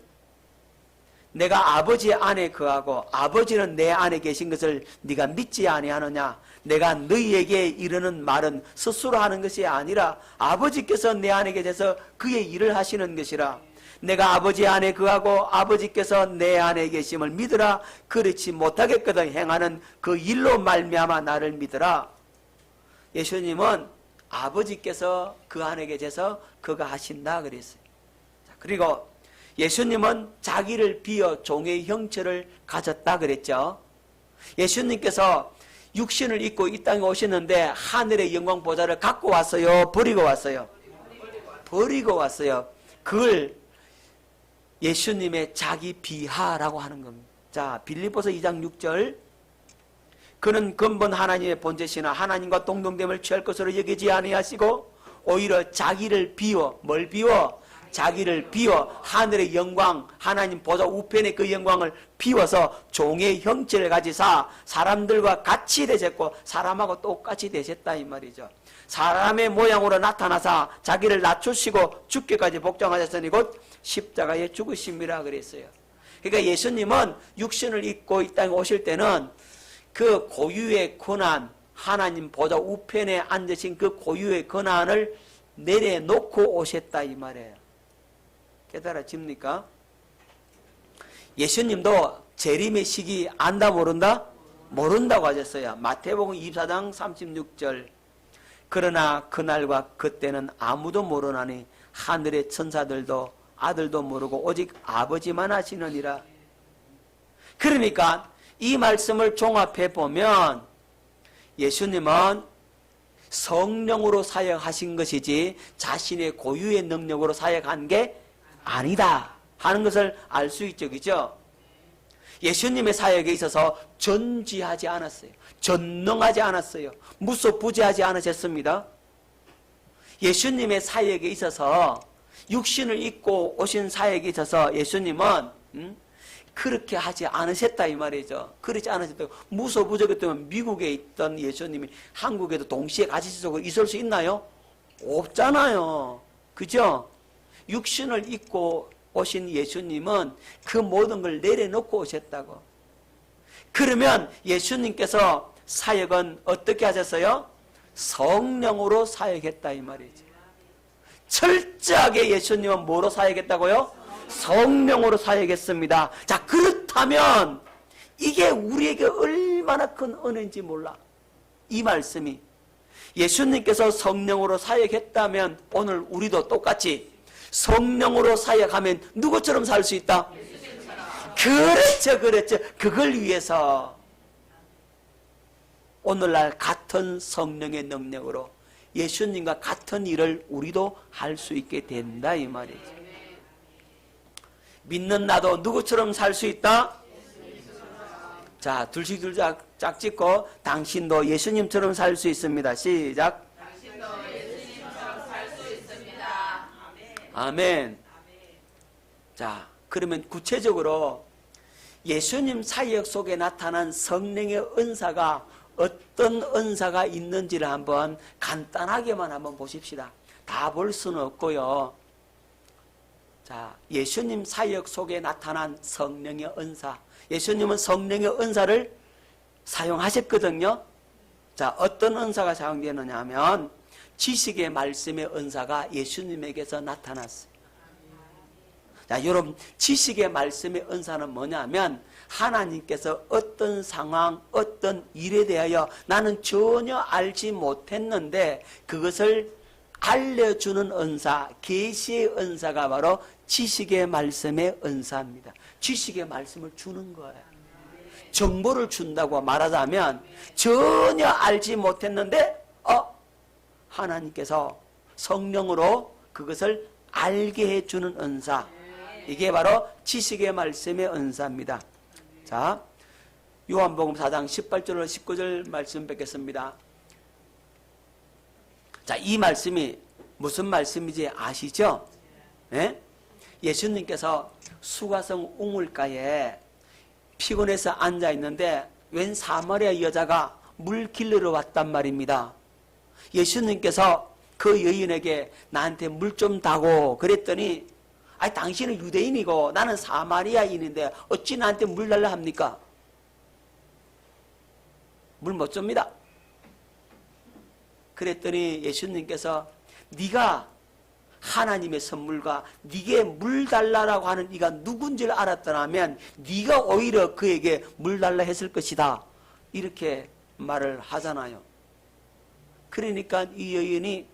내가 아버지 안에 거하고 아버지는 내 안에 계신 것을 네가 믿지 아니하느냐. 내가 너희에게 이르는 말은 스스로 하는 것이 아니라 아버지께서 내 안에 계셔서 그의 일을 하시는 것이라. 내가 아버지 안에 거하고 아버지께서 내 안에 계심을 믿으라. 그렇지 못하겠거든 행하는 그 일로 말미암아 나를 믿으라. 예수님은 아버지께서 그 안에 계셔서 그가 하신다 그랬어요. 자, 그리고 예수님은 자기를 비어 종의 형체를 가졌다 그랬죠. 예수님께서 육신을 입고 이 땅에 오셨는데 하늘의 영광 보좌를 갖고 왔어요? 버리고 왔어요? 버리고 왔어요. 그걸 예수님의 자기 비하라고 하는 겁니다. 자, 빌립보서 2장 6절 그는 근본 하나님의 본체시나 하나님과 동등됨을 취할 것으로 여기지 아니하시고 오히려 자기를 비워 뭘 비워? 자기를 비워 하늘의 영광 하나님 보좌 우편의 그 영광을 비워서 종의 형체를 가지사 사람들과 같이 되셨고 사람하고 똑같이 되셨다 이 말이죠. 사람의 모양으로 나타나사 자기를 낮추시고 죽기까지 복종하셨으니 곧 십자가에 죽으심이라 그랬어요. 그러니까 예수님은 육신을 입고 이 땅에 오실 때는 그 고유의 권한 하나님 보좌 우편에 앉으신 그 고유의 권한을 내려놓고 오셨다 이 말이에요. 깨달아집니까? 예수님도 재림의 시기 안다 모른다? 모른다고 하셨어요. 마태복음 24장 36절 그러나 그날과 그때는 아무도 모르나니 하늘의 천사들도 아들도 모르고 오직 아버지만 아시느니라. 그러니까 이 말씀을 종합해 보면 예수님은 성령으로 사역하신 것이지 자신의 고유의 능력으로 사역한 게 아니다 하는 것을 알 수 있죠. 그죠? 예수님의 사역에 있어서 전지하지 않았어요. 전능하지 않았어요. 무소부재하지 않으셨습니다. 예수님의 사역에 있어서 육신을 입고 오신 사역에 있어서 예수님은 그렇게 하지 않으셨다 이 말이죠. 그렇지 않으셨다고. 무소부재기 때문에 미국에 있던 예수님이 한국에도 동시에 같이 있을 수 있나요? 없잖아요. 그죠? 육신을 입고 오신 예수님은 그 모든 걸 내려놓고 오셨다고. 그러면 예수님께서 사역은 어떻게 하셨어요? 성령으로 사역했다 이 말이죠. 철저하게 예수님은 뭐로 사역했다고요? 성령으로 사역했습니다. 자, 그렇다면 이게 우리에게 얼마나 큰 은혜인지 몰라. 이 말씀이 예수님께서 성령으로 사역했다면 오늘 우리도 똑같이 성령으로 사역하면 누구처럼 살 수 있다? 그렇죠, 그렇죠. 그걸 위해서 오늘날 같은 성령의 능력으로 예수님과 같은 일을 우리도 할 수 있게 된다 이 말이죠. 믿는 나도 누구처럼 살 수 있다? 자, 둘씩 짝 찍고 당신도 예수님처럼 살 수 있습니다. 시작. 당신도 예수님처럼 살 수 있습니다. 아멘. 자, 그러면 구체적으로 예수님 사역 속에 나타난 성령의 은사가 어떤 은사가 있는지를 한번 간단하게만 한번 보십시다. 다 볼 수는 없고요. 자, 예수님 사역 속에 나타난 성령의 은사. 예수님은 성령의 은사를 사용하셨거든요. 자, 어떤 은사가 사용되느냐 하면 지식의 말씀의 은사가 예수님에게서 나타났어요. 자, 여러분, 지식의 말씀의 은사는 뭐냐면 하나님께서 어떤 상황, 어떤 일에 대하여 나는 전혀 알지 못했는데 그것을 알려주는 은사, 계시의 은사가 바로 지식의 말씀의 은사입니다. 지식의 말씀을 주는 거예요. 정보를 준다고 말하자면 전혀 알지 못했는데 하나님께서 성령으로 그것을 알게 해주는 은사, 이게 바로 지식의 말씀의 은사입니다. 자, 요한복음 4장 18절로 19절 말씀 뵙겠습니다. 자, 이 말씀이 무슨 말씀인지 아시죠? 네? 예수님께서 수가성 우물가에 피곤해서 앉아 있는데 웬 사마리아 여자가 물 길르러 왔단 말입니다. 예수님께서 그 여인에게 나한테 물 좀 다고 그랬더니 아니 당신은 유대인이고 나는 사마리아인인데 어찌 나한테 물 달라 합니까? 물 못 줍니다. 그랬더니 예수님께서 네가 하나님의 선물과 네게 물 달라라고 하는 이가 누군지를 알았더라면 네가 오히려 그에게 물 달라 했을 것이다. 이렇게 말을 하잖아요. 그러니까 이 여인이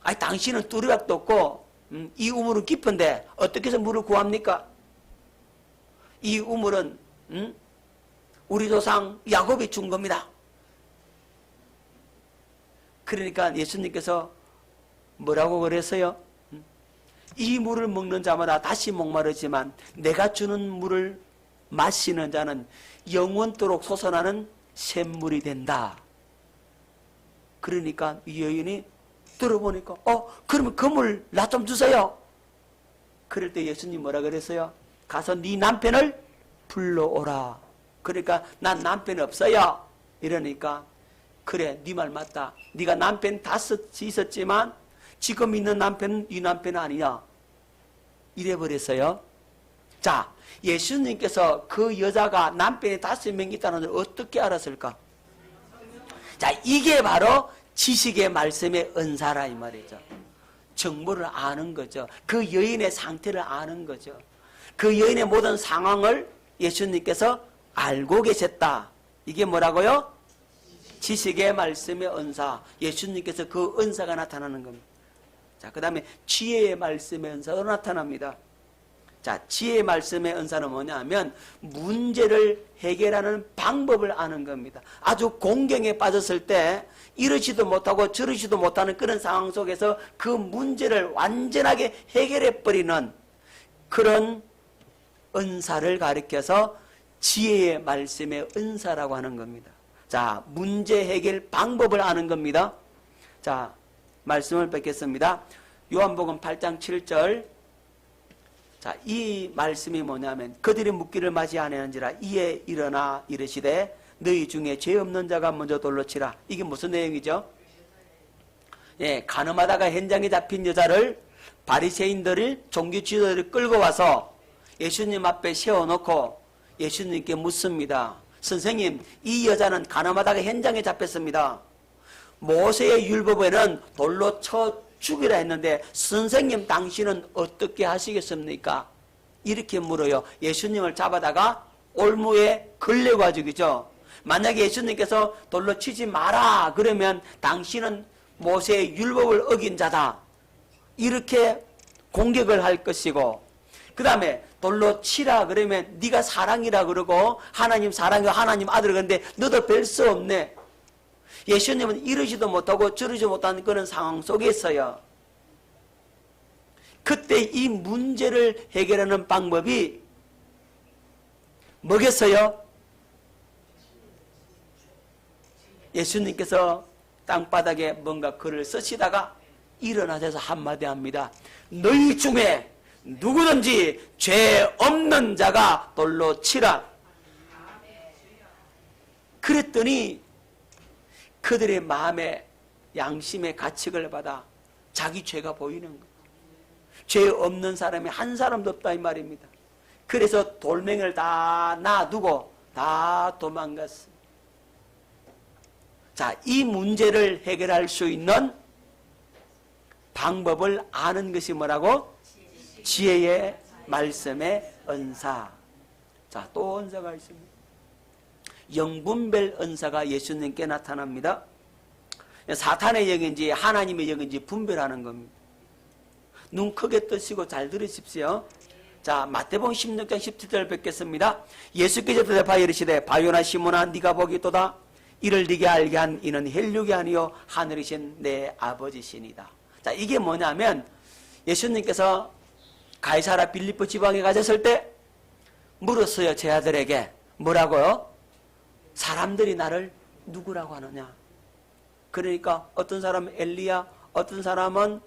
아니 당신은 뚜레박도 없고 이 우물은 깊은데 어떻게 해서 물을 구합니까? 이 우물은 우리 조상 야곱이 준 겁니다. 그러니까 예수님께서 뭐라고 그랬어요? 이 물을 먹는 자마다 다시 목마르지만 내가 주는 물을 마시는 자는 영원토록 솟아나는 샘물이 된다. 그러니까 이 여인이 들어보니까 그러면 그 물 나 좀 주세요. 그럴 때 예수님 뭐라 그랬어요? 가서 네 남편을 불러오라. 그러니까 난 남편 없어요. 이러니까 그래 네 말 맞다. 네가 남편 5 있었지만 지금 있는 남편은 네 남편 아니냐. 이래버렸어요. 자, 예수님께서 그 여자가 남편이 5명 있다는 걸 어떻게 알았을까? 자, 이게 바로 지식의 말씀의 은사라 이 말이죠. 정보를 아는 거죠. 그 여인의 상태를 아는 거죠. 그 여인의 모든 상황을 예수님께서 알고 계셨다. 이게 뭐라고요? 지식의 말씀의 은사, 예수님께서 그 은사가 나타나는 겁니다. 자, 그 다음에 지혜의 말씀의 은사도 나타납니다. 자, 지혜의 말씀의 은사는 뭐냐 하면 문제를 해결하는 방법을 아는 겁니다. 아주 공경에 빠졌을 때 이러지도 못하고 저러지도 못하는 그런 상황 속에서 그 문제를 완전하게 해결해버리는 그런 은사를 가리켜서 지혜의 말씀의 은사라고 하는 겁니다. 자, 문제 해결 방법을 아는 겁니다. 자, 말씀을 뵙겠습니다. 요한복음 8장 7절. 자, 이 말씀이 뭐냐면 그들이 묻기를 맞이 아니하는지라 이에 일어나 이르시되 너희 중에 죄 없는 자가 먼저 돌로 치라. 이게 무슨 내용이죠? 예, 가늠하다가 현장에 잡힌 여자를 바리새인들을 종교 지도자들이 끌고 와서 예수님 앞에 세워놓고 예수님께 묻습니다. 선생님, 이 여자는 가늠하다가 현장에 잡혔습니다. 모세의 율법에는 돌로 쳐 죽이라 했는데 선생님 당신은 어떻게 하시겠습니까? 이렇게 물어요. 예수님을 잡아다가 올무에 걸려가지고죠. 만약에 예수님께서 돌로 치지 마라 그러면 당신은 모세의 율법을 어긴 자다. 이렇게 공격을 할 것이고, 그 다음에 돌로 치라 그러면 네가 사랑이라 그러고 하나님 사랑이고 하나님 아들 그런데 너도 별 수 없네. 예수님은 이러지도 못하고 저러지 못하는 그런 상황 속에서요. 그때 이 문제를 해결하는 방법이 뭐겠어요? 예수님께서 땅바닥에 뭔가 글을 쓰시다가 일어나셔서 한마디 합니다. 너희 중에 누구든지 죄 없는 자가 돌로 치라. 그랬더니 그들의 마음에 양심의 가책을 받아 자기 죄가 보이는 거예요. 죄 없는 사람이 한 사람도 없다 이 말입니다. 그래서 돌멩이를 다 놔두고 다 도망갔어요. 자, 이 문제를 해결할 수 있는 방법을 아는 것이 뭐라고? 지혜의 말씀의 은사. 자, 또 은사가 있습니다. 영분별 은사가 예수님께 나타납니다. 사탄의 영인지 하나님의 영인지 분별하는 겁니다. 눈 크게 뜨시고 잘 들으십시오. 자, 마태복음 16장 17절 뵙겠습니다. 예수께서 대답하여 이르시되 바요나 시몬아 네가 보기도다. 이를 네게 알게 한 이는 혈육이 아니요 하늘이신 내 아버지시니다. 자, 이게 뭐냐면 예수님께서 가이사라 빌립보 지방에 가셨을 때 물었어요. 제 아들에게. 뭐라고요? 사람들이 나를 누구라고 하느냐. 그러니까 어떤 사람은 엘리야, 어떤 사람은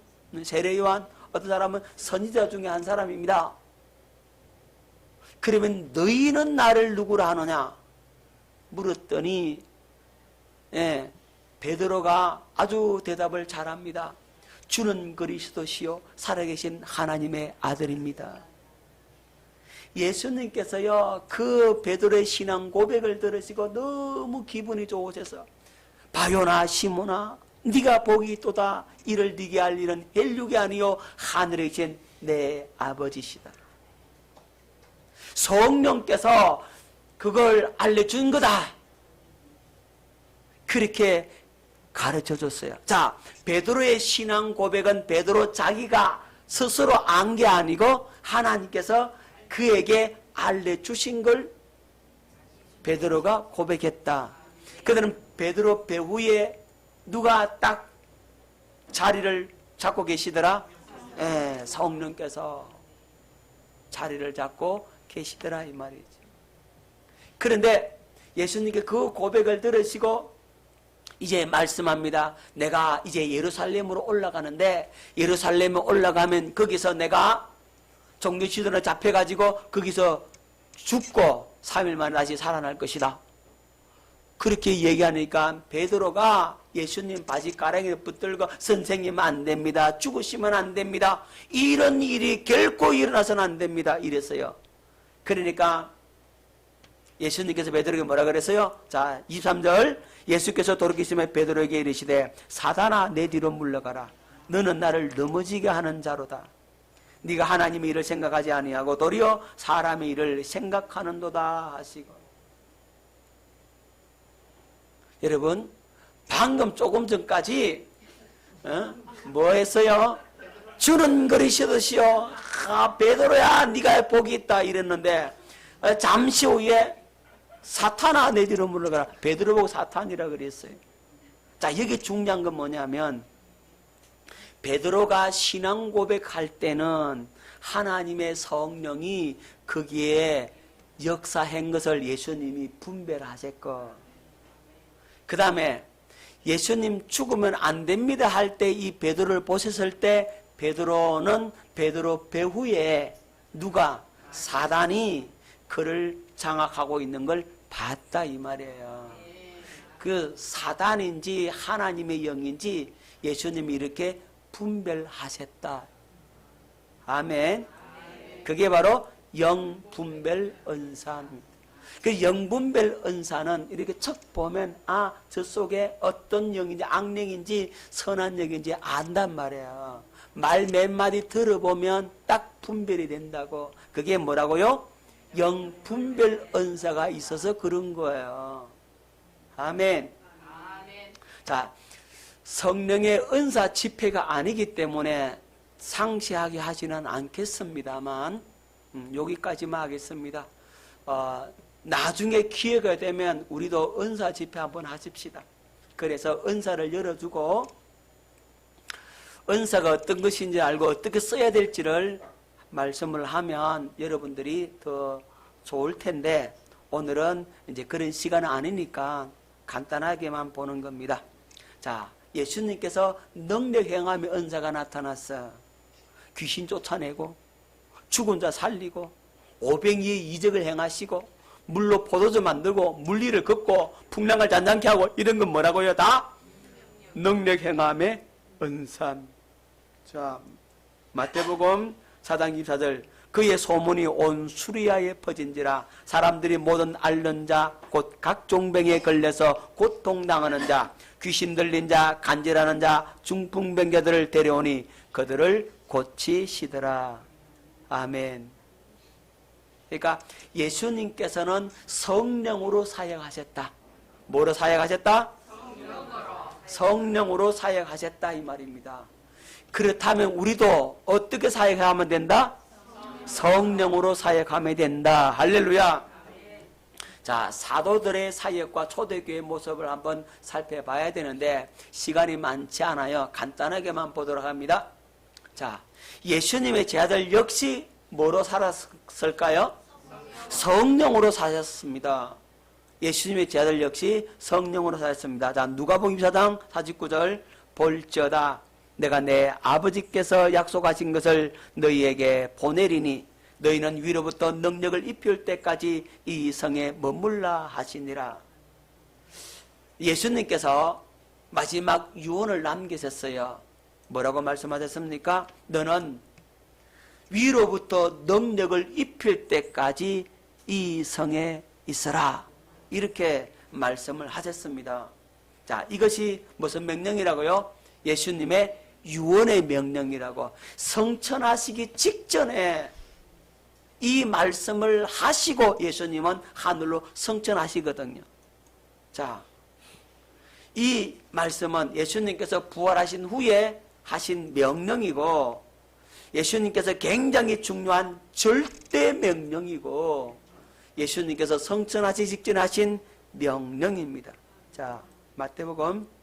세례요한, 어떤 사람은 선지자 중에 한 사람입니다. 그러면 너희는 나를 누구라 하느냐 물었더니 베드로가 아주 대답을 잘합니다. 주는 그리스도시요 살아계신 하나님의 아들입니다. 예수님께서요 그 베드로의 신앙 고백을 들으시고 너무 기분이 좋으셔서 바요나 시몬아 네가 복이 있도다. 이를 네게 알 일은 혈육이 아니요 하늘에 계신 내 아버지시다. 성령께서 그걸 알려준 거다. 그렇게 가르쳐줬어요. 자, 베드로의 신앙 고백은 베드로 자기가 스스로 안 게 아니고 하나님께서 그에게 알려주신 걸 베드로가 고백했다. 그들은 베드로 배후에 누가 딱 자리를 잡고 계시더라? 성령께서 자리를 잡고 계시더라 이 말이죠. 그런데 예수님께 그 고백을 들으시고 이제 말씀합니다. 내가 이제 예루살렘으로 올라가는데 예루살렘에 올라가면 거기서 내가 종교 지도로 잡혀가지고 거기서 죽고 3일 만에 다시 살아날 것이다. 그렇게 얘기하니까 베드로가 예수님 바지가랑이를 붙들고 선생님 안 됩니다. 죽으시면 안 됩니다. 이런 일이 결코 일어나서는 안 됩니다. 이랬어요. 그러니까 예수님께서 베드로에게 뭐라 그랬어요? 자, 23절 예수께서 돌이키시며 베드로에게 이르시되 사단아 내 뒤로 물러가라. 너는 나를 넘어지게 하는 자로다. 네가 하나님의 일을 생각하지 아니하고 도리어 사람의 일을 생각하는도다 하시고. 여러분, 방금 조금 전까지 뭐 했어요? 주는 그리시듯이요. 베드로야 네가 복이 있다 이랬는데 잠시 후에 사탄아 내 뒤로 물러가라. 베드로 보고 사탄이라 그랬어요. 자, 여기 중요한 건 뭐냐면 베드로가 신앙 고백할 때는 하나님의 성령이 거기에 역사한 것을 예수님이 분별하셨고, 그 다음에 예수님 죽으면 안 됩니다 할 때 이 베드로를 보셨을 때 베드로는 베드로 배후에 누가 사단이 그를 장악하고 있는 걸 봤다 이 말이에요. 그 사단인지 하나님의 영인지 예수님이 이렇게 분별하셨다. 아멘. 그게 바로 영분별 은사입니다. 그 영분별 은사는 이렇게 척 보면 저 속에 어떤 영인지 악령인지 선한 영인지 안단 말이에요. 말 몇 마디 들어보면 딱 분별이 된다고. 그게 뭐라고요? 영분별 은사가 있어서 그런 거예요. 아멘. 자, 성령의 은사 집회가 아니기 때문에 상세하게 하지는 않겠습니다만 여기까지만 하겠습니다. 나중에 기회가 되면 우리도 은사 집회 한번 하십시다. 그래서 은사를 열어주고 은사가 어떤 것인지 알고 어떻게 써야 될지를 말씀을 하면 여러분들이 더 좋을 텐데 오늘은 이제 그런 시간은 아니니까 간단하게만 보는 겁니다. 자, 예수님께서 능력 행함의 은사가 나타났어. 귀신 쫓아내고 죽은 자 살리고 오병이의 이적을 행하시고 물로 포도주 만들고 물리를 걷고 풍랑을 잔잔케 하고 이런 건 뭐라고요? 다 능력 행함의 은사. 자, 마태복음 4장 24절 그의 소문이 온 수리아에 퍼진지라 사람들이 모든 앓는 자 곧 각종 병에 걸려서 고통당하는 자 귀신 들린 자 간질하는 자 중풍병자들을 데려오니 그들을 고치시더라. 아멘. 그러니까 예수님께서는 성령으로 사역하셨다. 뭐로 사역하셨다? 성령으로 사역하셨다 이 말입니다. 그렇다면 우리도 어떻게 사역하면 된다? 성령으로 사역하면 된다. 할렐루야. 자, 사도들의 사역과 초대교회의 모습을 한번 살펴봐야 되는데 시간이 많지 않아요. 간단하게만 보도록 합니다. 자, 예수님의 제자들 역시 뭐로 살았을까요? 성령으로 사셨습니다. 예수님의 제자들 역시 성령으로 사셨습니다. 자, 누가복음 4장 49절 볼지어다 내가 내 아버지께서 약속하신 것을 너희에게 보내리니 너희는 위로부터 능력을 입힐 때까지 이 성에 머물라 하시니라. 예수님께서 마지막 유언을 남기셨어요. 뭐라고 말씀하셨습니까? 너는 위로부터 능력을 입힐 때까지 이 성에 있어라. 이렇게 말씀을 하셨습니다. 자, 이것이 무슨 명령이라고요? 예수님의 유언의 명령이라고. 성천하시기 직전에 이 말씀을 하시고 예수님은 하늘로 성천하시거든요. 자, 이 말씀은 예수님께서 부활하신 후에 하신 명령이고 예수님께서 굉장히 중요한 절대 명령이고 예수님께서 성천하시기 직전에 하신 명령입니다. 자, 마태복음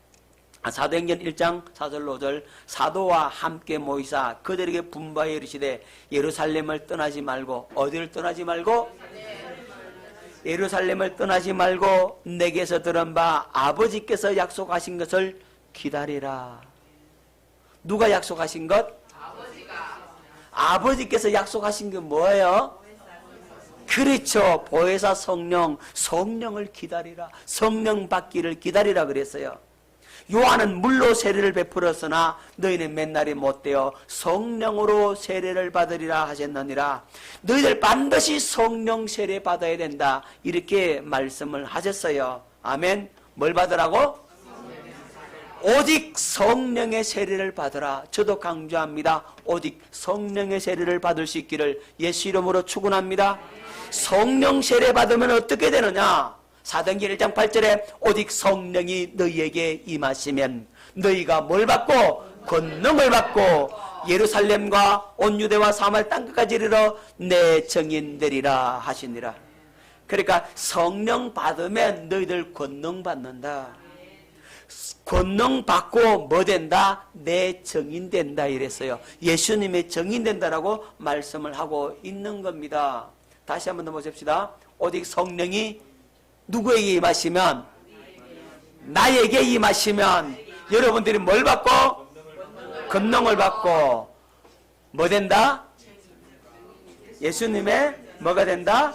사도행전 1장 4절 5절 사도와 함께 모이사 그들에게 분부하여 이르시되 예루살렘을 떠나지 말고 어디를 떠나지 말고 예루살렘을 떠나지 말고 내게서 들은 바 아버지께서 약속하신 것을 기다리라. 누가 약속하신 것? 아버지께서 약속하신 게 뭐예요? 그렇죠. 보혜사 성령, 성령을 기다리라. 성령 받기를 기다리라 그랬어요. 요한은 물로 세례를 베풀었으나 너희는 맨날이 못되어 성령으로 세례를 받으리라 하셨느니라. 너희들 반드시 성령 세례 받아야 된다. 이렇게 말씀을 하셨어요. 아멘. 뭘 받으라고? 오직 성령의 세례를 받으라. 저도 강조합니다. 오직 성령의 세례를 받을 수 있기를 예수 이름으로 축원합니다. 성령 세례 받으면 어떻게 되느냐? 사도행전 1장 8절에 오직 성령이 너희에게 임하시면 너희가 뭘 받고? 권능을 받고 예루살렘과 온 유대와 사마리아 땅끝까지 이르러 내 증인 되리라 하시니라. 그러니까 성령 받으면 너희들 권능 받는다. 권능 받고 뭐 된다? 내 증인 된다 이랬어요. 예수님의 증인 된다라고 말씀을 하고 있는 겁니다. 다시 한번 더 보십시다. 오직 성령이 누구에게 임하시면? 나에게 임하시면 여러분들이 뭘 받고? 권능을 받고 뭐 된다? 예수님의 뭐가 된다?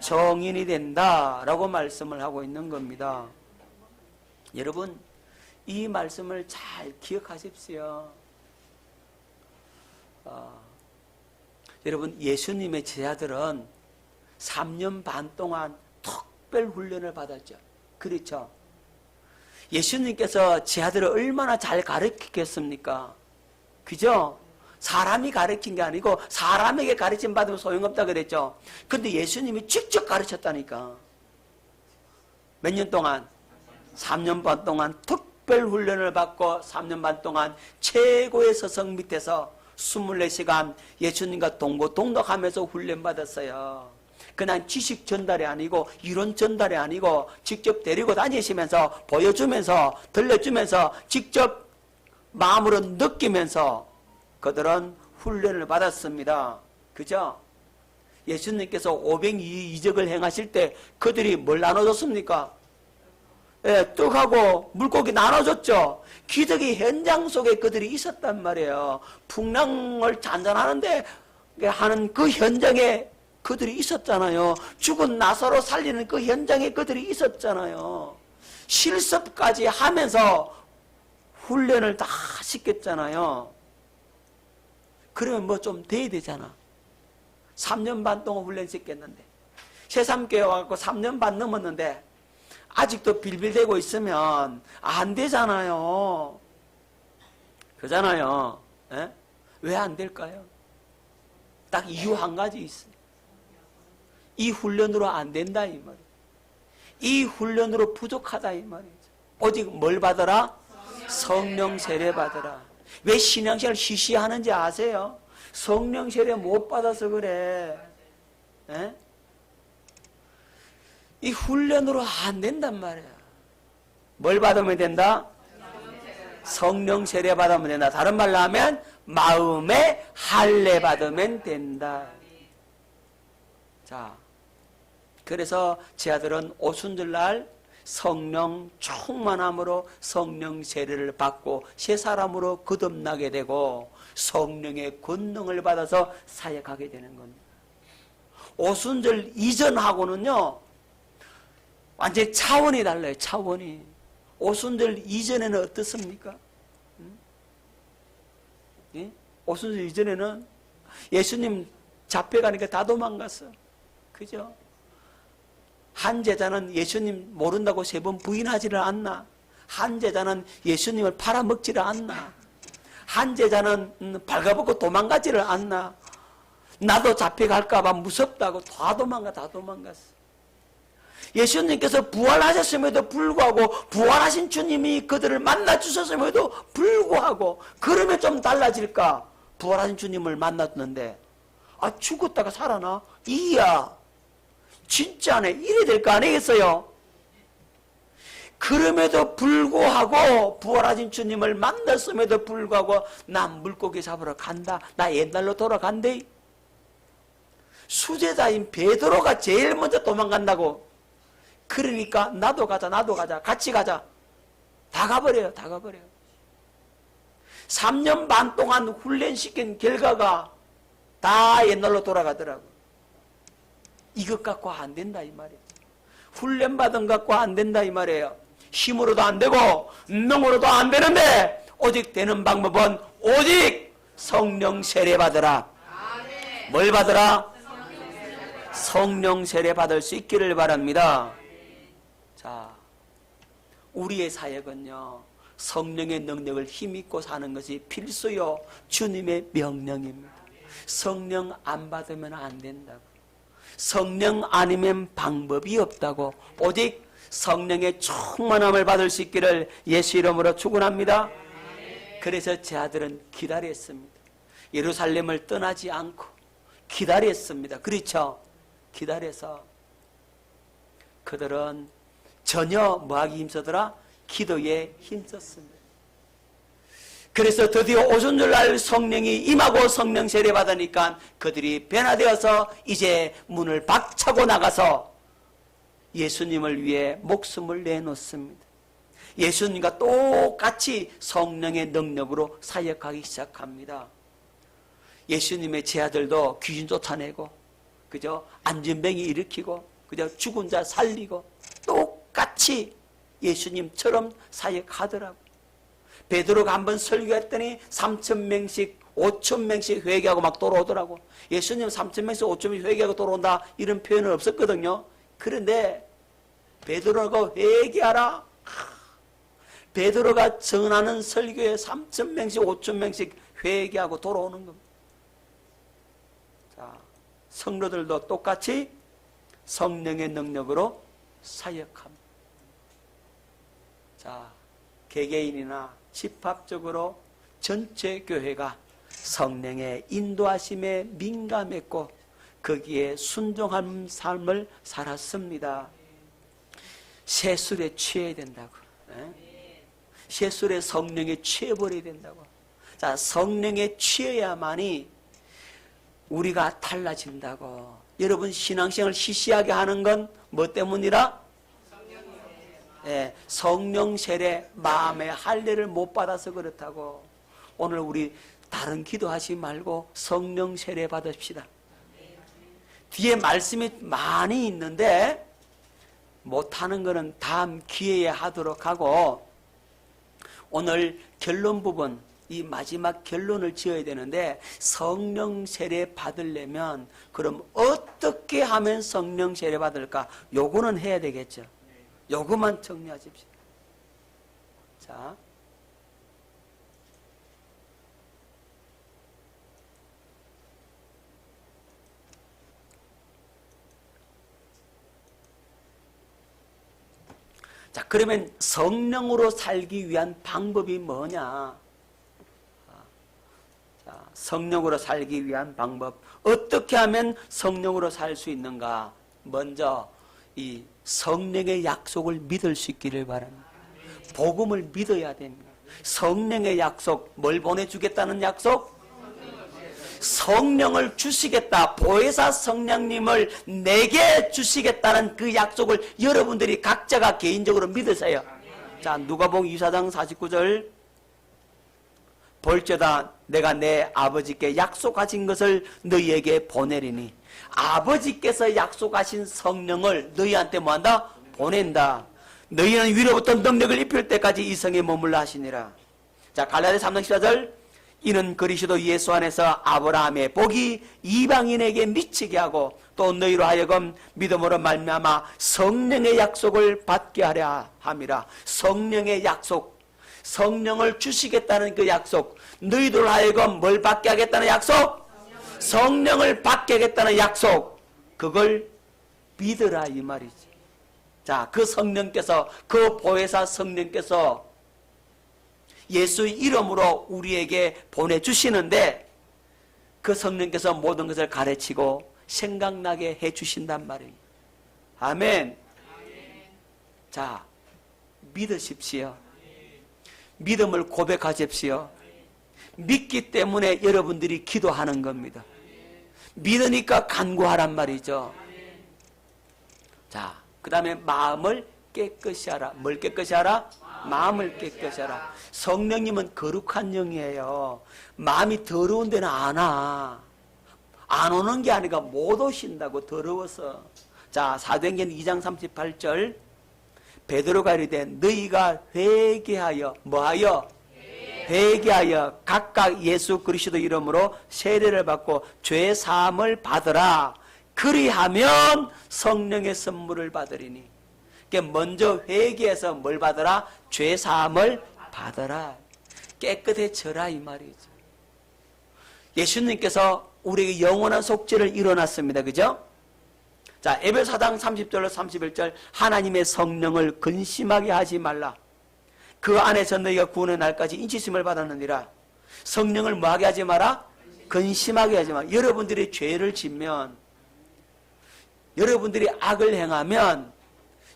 정인이 된다 라고 말씀을 하고 있는 겁니다. 여러분 이 말씀을 잘 기억하십시오. 여러분 예수님의 제자들은 3년 반 동안 특별 훈련을 받았죠. 그렇죠? 예수님께서 제자들을 얼마나 잘 가르치겠습니까? 그죠? 사람이 가르친 게 아니고 사람에게 가르침 받으면 소용없다 그랬죠. 근데 예수님이 직접 가르쳤다니까. 몇 년 동안? 3년 반 동안 특별 훈련을 받고 3년 반 동안 최고의 서성 밑에서 24시간 예수님과 동고동락하면서 훈련받았어요. 그냥 지식 전달이 아니고 이론 전달이 아니고 직접 데리고 다니시면서 보여주면서 들려주면서 직접 마음으로 느끼면서 그들은 훈련을 받았습니다. 그죠? 예수님께서 502이적을 행하실 때 그들이 뭘 나눠줬습니까? 예, 떡하고 물고기 나눠줬죠. 기적의 현장 속에 그들이 있었단 말이에요. 풍랑을 잔잔하는데 하는 그 현장에 그들이 있었잖아요. 죽은 나사로 살리는 그 현장에 그들이 있었잖아요. 실습까지 하면서 훈련을 다 시켰잖아요. 그러면 뭐 좀 돼야 되잖아. 3년 반 동안 훈련 시켰는데 새삼교회 와갖고 3년 반 넘었는데 아직도 빌빌대고 있으면 안 되잖아요. 그잖아요. 왜 안 될까요? 딱 이유 한 가지 있어요. 이 훈련으로 안 된다 이 말이에요. 이 훈련으로 부족하다 이 말이죠. 오직 뭘 받아라? 성령 세례 받아라. 왜 신앙생활 시시하는지 아세요? 성령 세례 못 받아서 그래. 에? 이 훈련으로 안 된단 말이야. 뭘 받으면 된다? 성령 세례 받으면 된다. 다른 말로 하면 마음의 할례 받으면 된다. 자, 그래서 제 아들은 오순절날 성령 충만함으로 성령 세례를 받고 새 사람으로 거듭나게 되고 성령의 권능을 받아서 사역하게 되는 겁니다. 오순절 이전하고는요 완전히 차원이 달라요. 차원이. 오순절 이전에는 어떻습니까? 예? 오순절 이전에는 예수님 잡혀가니까 다 도망갔어. 그죠? 한 제자는 예수님 모른다고 3번 부인하지를 않나. 한 제자는 예수님을 팔아먹지를 않나. 한 제자는 발가벗고 도망가지를 않나. 나도 잡혀갈까봐 무섭다고 다 도망갔어. 예수님께서 부활하셨음에도 불구하고 부활하신 주님이 그들을 만나 주셨음에도 불구하고 그러면 좀 달라질까? 부활하신 주님을 만났는데 죽었다가 살아나? 이야 진짜네. 이래 될 거 아니겠어요? 그럼에도 불구하고 부활하신 주님을 만났음에도 불구하고 난 물고기 잡으러 간다. 나 옛날로 돌아간대. 수제자인 베드로가 제일 먼저 도망간다고. 그러니까 나도 가자 같이 가자. 다 가버려요. 3년 반 동안 훈련시킨 결과가 다 옛날로 돌아가더라고. 이것 갖고 안 된다 이 말이에요. 훈련받은 것 갖고 안 된다 이 말이에요. 힘으로도 안 되고 능으로도 안 되는데 오직 되는 방법은 오직 성령 세례 받으라. 뭘 받으라? 성령 세례 받을 수 있기를 바랍니다. 자, 우리의 사역은요 성령의 능력을 힘입고 사는 것이 필수요 주님의 명령입니다. 성령 안 받으면 안 된다고. 성령 아니면 방법이 없다고. 오직 성령의 충만함을 받을 수 있기를 예수 이름으로 축원합니다. 그래서 제 아들은 기다렸습니다. 예루살렘을 떠나지 않고 기다렸습니다. 그렇죠? 기다려서 그들은 전혀 뭐하기 힘쓰더라? 기도에 힘썼습니다. 그래서 드디어 오순절날 성령이 임하고 성령 세례 받으니까 그들이 변화되어서 이제 문을 박차고 나가서 예수님을 위해 목숨을 내놓습니다. 예수님과 똑같이 성령의 능력으로 사역하기 시작합니다. 예수님의 제자들도 귀신 쫓아내고, 그죠? 안전병이 일으키고, 그죠? 죽은 자 살리고, 똑같이 예수님처럼 사역하더라고. 베드로가 한번 설교했더니 3,000명씩 5,000명씩 회개하고 막 돌아오더라고. 예수님 3,000명씩 5,000명씩 회개하고 돌아온다 이런 표현은 없었거든요. 그런데 베드로가 회개하라, 베드로가 전하는 설교에 3,000명씩 5,000명씩 회개하고 돌아오는 겁니다. 자, 성도들도 똑같이 성령의 능력으로 사역합니다. 자, 개개인이나 집합적으로 전체 교회가 성령의 인도하심에 민감했고 거기에 순종한 삶을 살았습니다. 세술에 취해야 된다고. 세술에 성령에 취해버려야 된다고. 자, 성령에 취해야만이 우리가 달라진다고. 여러분 신앙생활을 시시하게 하는 건 뭐 때문이라? 성령 세례, 마음의 할례를 못 받아서 그렇다고. 오늘 우리 다른 기도하지 말고 성령 세례 받읍시다. 뒤에 말씀이 많이 있는데 못하는 거는 다음 기회에 하도록 하고, 오늘 결론 부분, 이 마지막 결론을 지어야 되는데, 성령 세례 받으려면 그럼 어떻게 하면 성령 세례 받을까? 요거는 해야 되겠죠. 요것만 정리하십시오. 자, 그러면 성령으로 살기 위한 방법이 뭐냐? 자, 성령으로 살기 위한 방법, 어떻게 하면 성령으로 살 수 있는가? 먼저 이 성령의 약속을 믿을 수 있기를 바랍니다. 복음을 믿어야 됩니다. 성령의 약속, 뭘 보내주겠다는 약속? 성령을 주시겠다. 보혜사 성령님을 내게 주시겠다는 그 약속을 여러분들이 각자가 개인적으로 믿으세요. 자, 누가복음 24장 49절, 볼지어다 내가 내 아버지께 약속하신 것을 너희에게 보내리니. 아버지께서 약속하신 성령을 너희한테 뭐한다? 보낸다. 너희는 위로부터 능력을 입힐 때까지 이 성에 머물러 하시니라. 자, 갈라디아 3장 14절, 이는 그리스도 예수 안에서 아브라함의 복이 이방인에게 미치게 하고 또 너희로 하여금 믿음으로 말미암아 성령의 약속을 받게 하려 함이라. 성령의 약속, 성령을 주시겠다는 그 약속, 너희들 하여금 뭘 받게 하겠다는 약속? 성령을 받게 하겠다는 약속, 그걸 믿으라 이 말이지. 자, 그 성령께서, 그 보혜사 성령께서 예수 이름으로 우리에게 보내주시는데, 그 성령께서 모든 것을 가르치고 생각나게 해주신단 말이에요. 아멘. 자, 믿으십시오. 믿음을 고백하십시오. 믿기 때문에 여러분들이 기도하는 겁니다. 믿으니까 간구하란 말이죠. 자, 그 다음에 마음을 깨끗이 하라. 뭘 깨끗이 하라? 마음을 깨끗이 하라. 성령님은 거룩한 영이에요. 마음이 더러운 데는 안 와. 안 오는 게 아니라 못 오신다고, 더러워서. 자, 사도행전 2장 38절, 베드로가 이르되 너희가 회개하여 뭐하여? 회개하여 각각 예수 그리스도 이름으로 세례를 받고 죄 사함을 받으라. 그리하면 성령의 선물을 받으리니. 그러니까 먼저 회개해서 뭘 받으라? 죄 사함을 받으라. 깨끗해져라 이 말이죠. 예수님께서 우리에게 영원한 속죄를 이뤄놨습니다. 그죠? 자, 에베소 4장 30절로 31절 하나님의 성령을 근심하게 하지 말라. 그 안에서 너희가 구원의 날까지 인치심을 받았느니라. 성령을 뭐하게 하지 마라? 근심하게 하지 마라. 여러분들이 죄를 짓면, 여러분들이 악을 행하면,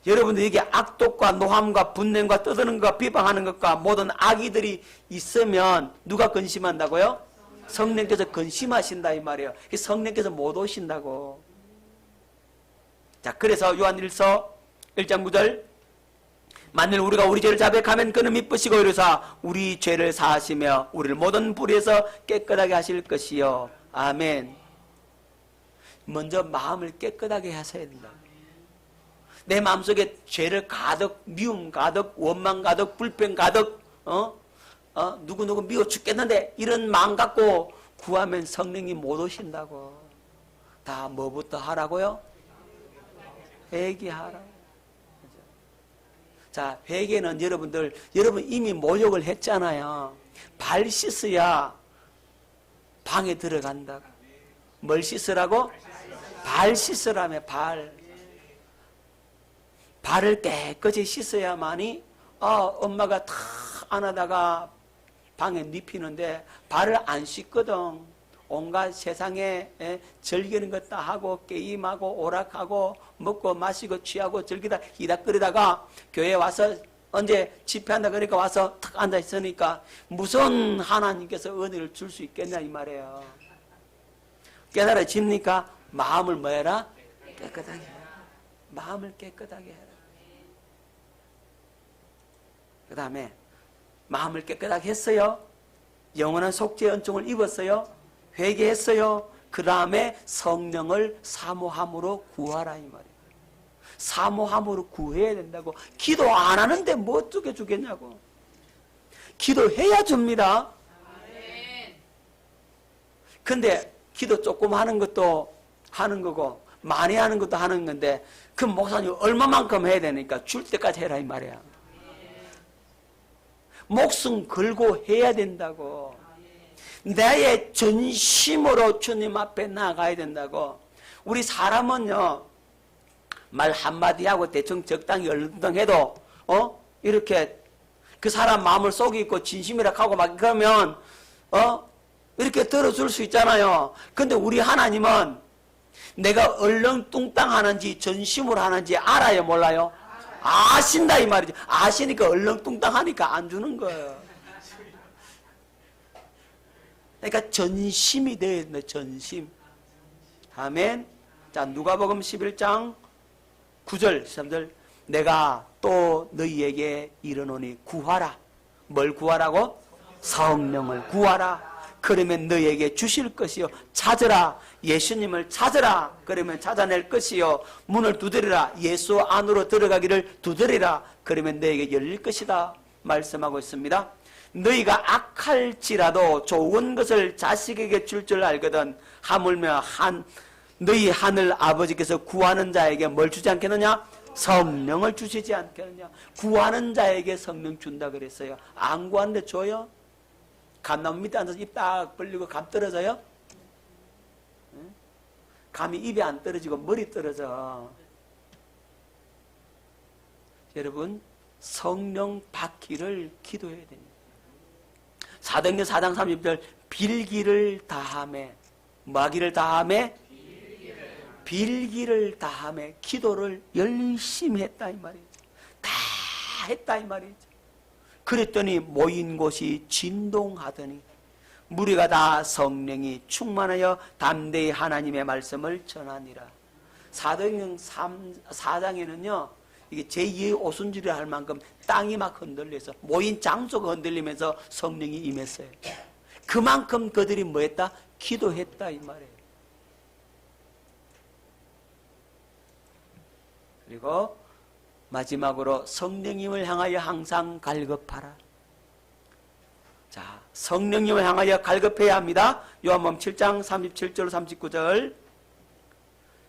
여러분들에게 악독과 노함과 분냄과 떠드는 것과 비방하는 것과 모든 악의들이 있으면 누가 근심한다고요? 성령께서 근심하신다 이 말이에요. 성령께서 못 오신다고. 자, 그래서 요한일서 1장 9절 만일 우리가 우리 죄를 자백하면 그는 미쁘시고 이르사 우리 죄를 사하시며 우리를 모든 불의에서 깨끗하게 하실 것이요. 아멘. 먼저 마음을 깨끗하게 하셔야 된다. 내 마음속에 죄를 가득, 미움 가득, 원망 가득, 불평 가득, 누구누구 미워 죽겠는데 이런 마음 갖고 구하면 성령이 못 오신다고. 다 뭐부터 하라고요? 회개하라. 자, 회개는 여러분 이미 모욕을 했잖아요. 발 씻어야 방에 들어간다고. 뭘 씻으라고? 발 씻으라며, 발. 발을 깨끗이 씻어야만이, 엄마가 다 안아다가 방에 눕히는데 발을 안 씻거든. 온갖 세상에 즐기는 것 다 하고 게임하고 오락하고 먹고 마시고 취하고 즐기다 이닥거리다가 교회 와서 언제 집회한다 그러니까 와서 탁 앉아 있으니까 무슨 하나님께서 은혜를 줄 수 있겠냐 이 말이에요. 깨달아집니까? 마음을 뭐 해라? 깨끗하게 해라. 마음을 깨끗하게 해라. 그 다음에 마음을 깨끗하게 했어요. 영원한 속죄의 은총을 입었어요. 회개했어요. 그 다음에 성령을 사모함으로 구하라 이 말이에요. 사모함으로 구해야 된다고. 기도 안 하는데 뭐 어떻게 주겠냐고. 기도해야 줍니다. 근데 기도 조금 하는 것도 하는 거고 많이 하는 것도 하는 건데 그 목사님 얼마만큼 해야 되니까 줄 때까지 해라 이 말이야. 목숨 걸고 해야 된다고. 나의 전심으로 주님 앞에 나가야 된다고. 우리 사람은요 말 한마디 하고 대충 적당히 얼렁뚱해도 이렇게 그 사람 마음을 속이고 진심이라 하고 막 그러면 이렇게 들어줄 수 있잖아요. 근데 우리 하나님은 내가 얼렁뚱땅 하는지 전심으로 하는지 알아요 몰라요? 아신다 이 말이죠. 아시니까 얼렁뚱땅 하니까 안 주는 거예요. 그러니까 전심이 돼야 된다. 전심. 아멘. 자, 누가복음 11장 9절 13절 내가 또 너희에게 이르노니 구하라. 뭘 구하라고? 성령을 구하라. 그러면 너희에게 주실 것이요. 찾으라. 예수님을 찾으라. 그러면 찾아낼 것이요. 문을 두드리라. 예수 안으로 들어가기를 두드리라. 그러면 너희에게 열릴 것이다. 말씀하고 있습니다. 너희가 악할지라도 좋은 것을 자식에게 줄 줄 알거든. 하물며 너희 하늘 아버지께서 구하는 자에게 뭘 주지 않겠느냐? 성령을 주시지 않겠느냐? 구하는 자에게 성령 준다 그랬어요. 안 구하는데 줘요? 감나무 밑에 앉아서 입 딱 벌리고 감 떨어져요? 감이 입에 안 떨어지고 머리 떨어져. 여러분 성령 받기를 기도해야 됩니다. 사도행전 4장 30절 빌기를 다하매 뭐하기를 다하매? 빌기를 다하매 기도를 열심히 했다 이 말이죠. 다 했다 이 말이죠. 그랬더니 모인 곳이 진동하더니 무리가 다 성령이 충만하여 담대히 하나님의 말씀을 전하니라. 사도행전 4장에는요 이게 제2의 오순절이라 할 만큼 땅이 막 흔들려서 모인 장소가 흔들리면서 성령이 임했어요. 그만큼 그들이 뭐 했다? 기도했다 이 말이에요. 그리고 마지막으로 성령님을 향하여 항상 갈급하라. 자, 성령님을 향하여 갈급해야 합니다. 요한복음 7장 37절 39절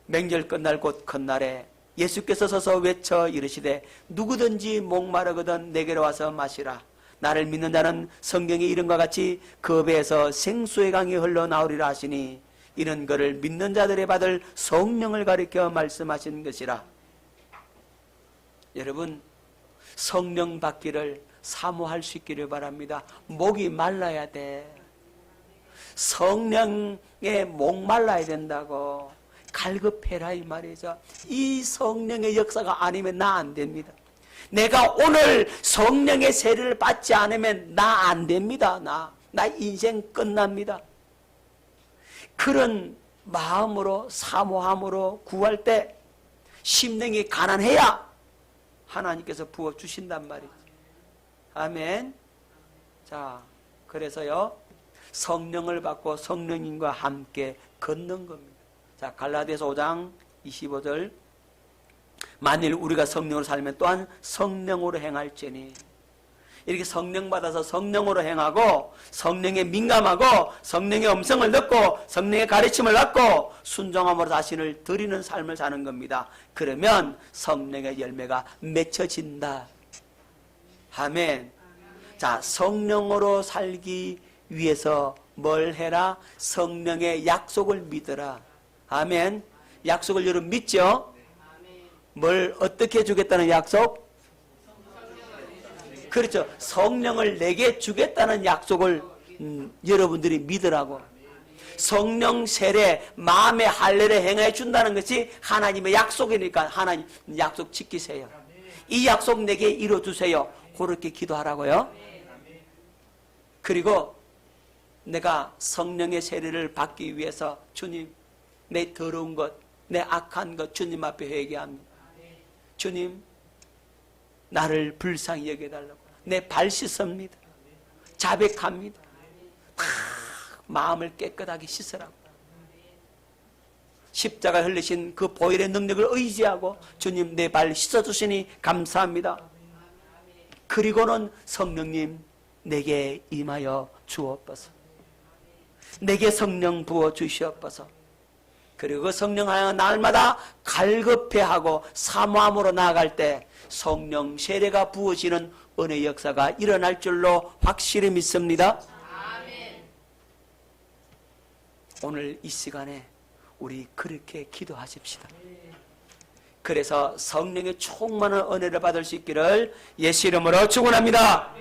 맹절 끝날 곧 첫날에 예수께서 서서 외쳐 이르시되 누구든지 목마르거든 내게로 와서 마시라. 나를 믿는 자는 성경의 이름과 같이 그 배에서 생수의 강이 흘러나오리라 하시니 이런 것을 믿는 자들이 받을 성령을 가리켜 말씀하신 것이라. 여러분, 성령 받기를 사모할 수 있기를 바랍니다. 목이 말라야 돼. 성령에 목 말라야 된다고. 갈급해라 이 말이죠. 이 성령의 역사가 아니면 나 안 됩니다. 내가 오늘 성령의 세례를 받지 않으면 나 안 됩니다. 나 인생 끝납니다. 그런 마음으로 사모함으로 구할 때 심령이 가난해야 하나님께서 부어주신단 말이죠. 아멘. 자, 그래서요, 성령을 받고 성령님과 함께 걷는 겁니다. 자, 갈라디아서 5장 25절. 만일 우리가 성령으로 살면 또한 성령으로 행할지니. 이렇게 성령 받아서 성령으로 행하고 성령에 민감하고 성령의 음성을 듣고 성령의 가르침을 받고 순종함으로 자신을 드리는 삶을 사는 겁니다. 그러면 성령의 열매가 맺혀진다. 아멘. 자, 성령으로 살기 위해서 뭘 해라? 성령의 약속을 믿어라. 아멘. 약속을 여러분 믿죠? 뭘 어떻게 주겠다는 약속? 그렇죠. 성령을 내게 주겠다는 약속을 여러분들이 믿으라고. 성령 세례, 마음의 할례를 행해 준다는 것이 하나님의 약속이니까 하나님 약속 지키세요. 이 약속 내게 이뤄주세요. 그렇게 기도하라고요. 그리고 내가 성령의 세례를 받기 위해서 주님, 내 더러운 것, 내 악한 것 주님 앞에 회개합니다. 주님, 나를 불쌍히 여겨달라고. 내 발 씻습니다. 자백합니다. 다 마음을 깨끗하게 씻으라고. 십자가 흘리신 그 보혈의 능력을 의지하고 주님 내 발 씻어주시니 감사합니다. 그리고는 성령님 내게 임하여 주옵소서. 내게 성령 부어 주시옵소서. 그리고 그 성령 하여 날마다 갈급해하고 사모함으로 나아갈 때 성령 세례가 부어지는 은혜의 역사가 일어날 줄로 확실히 믿습니다. 아멘. 오늘 이 시간에 우리 그렇게 기도하십시다. 그래서 성령의 충만한 은혜를 받을 수 있기를 예수 이름으로 축원합니다.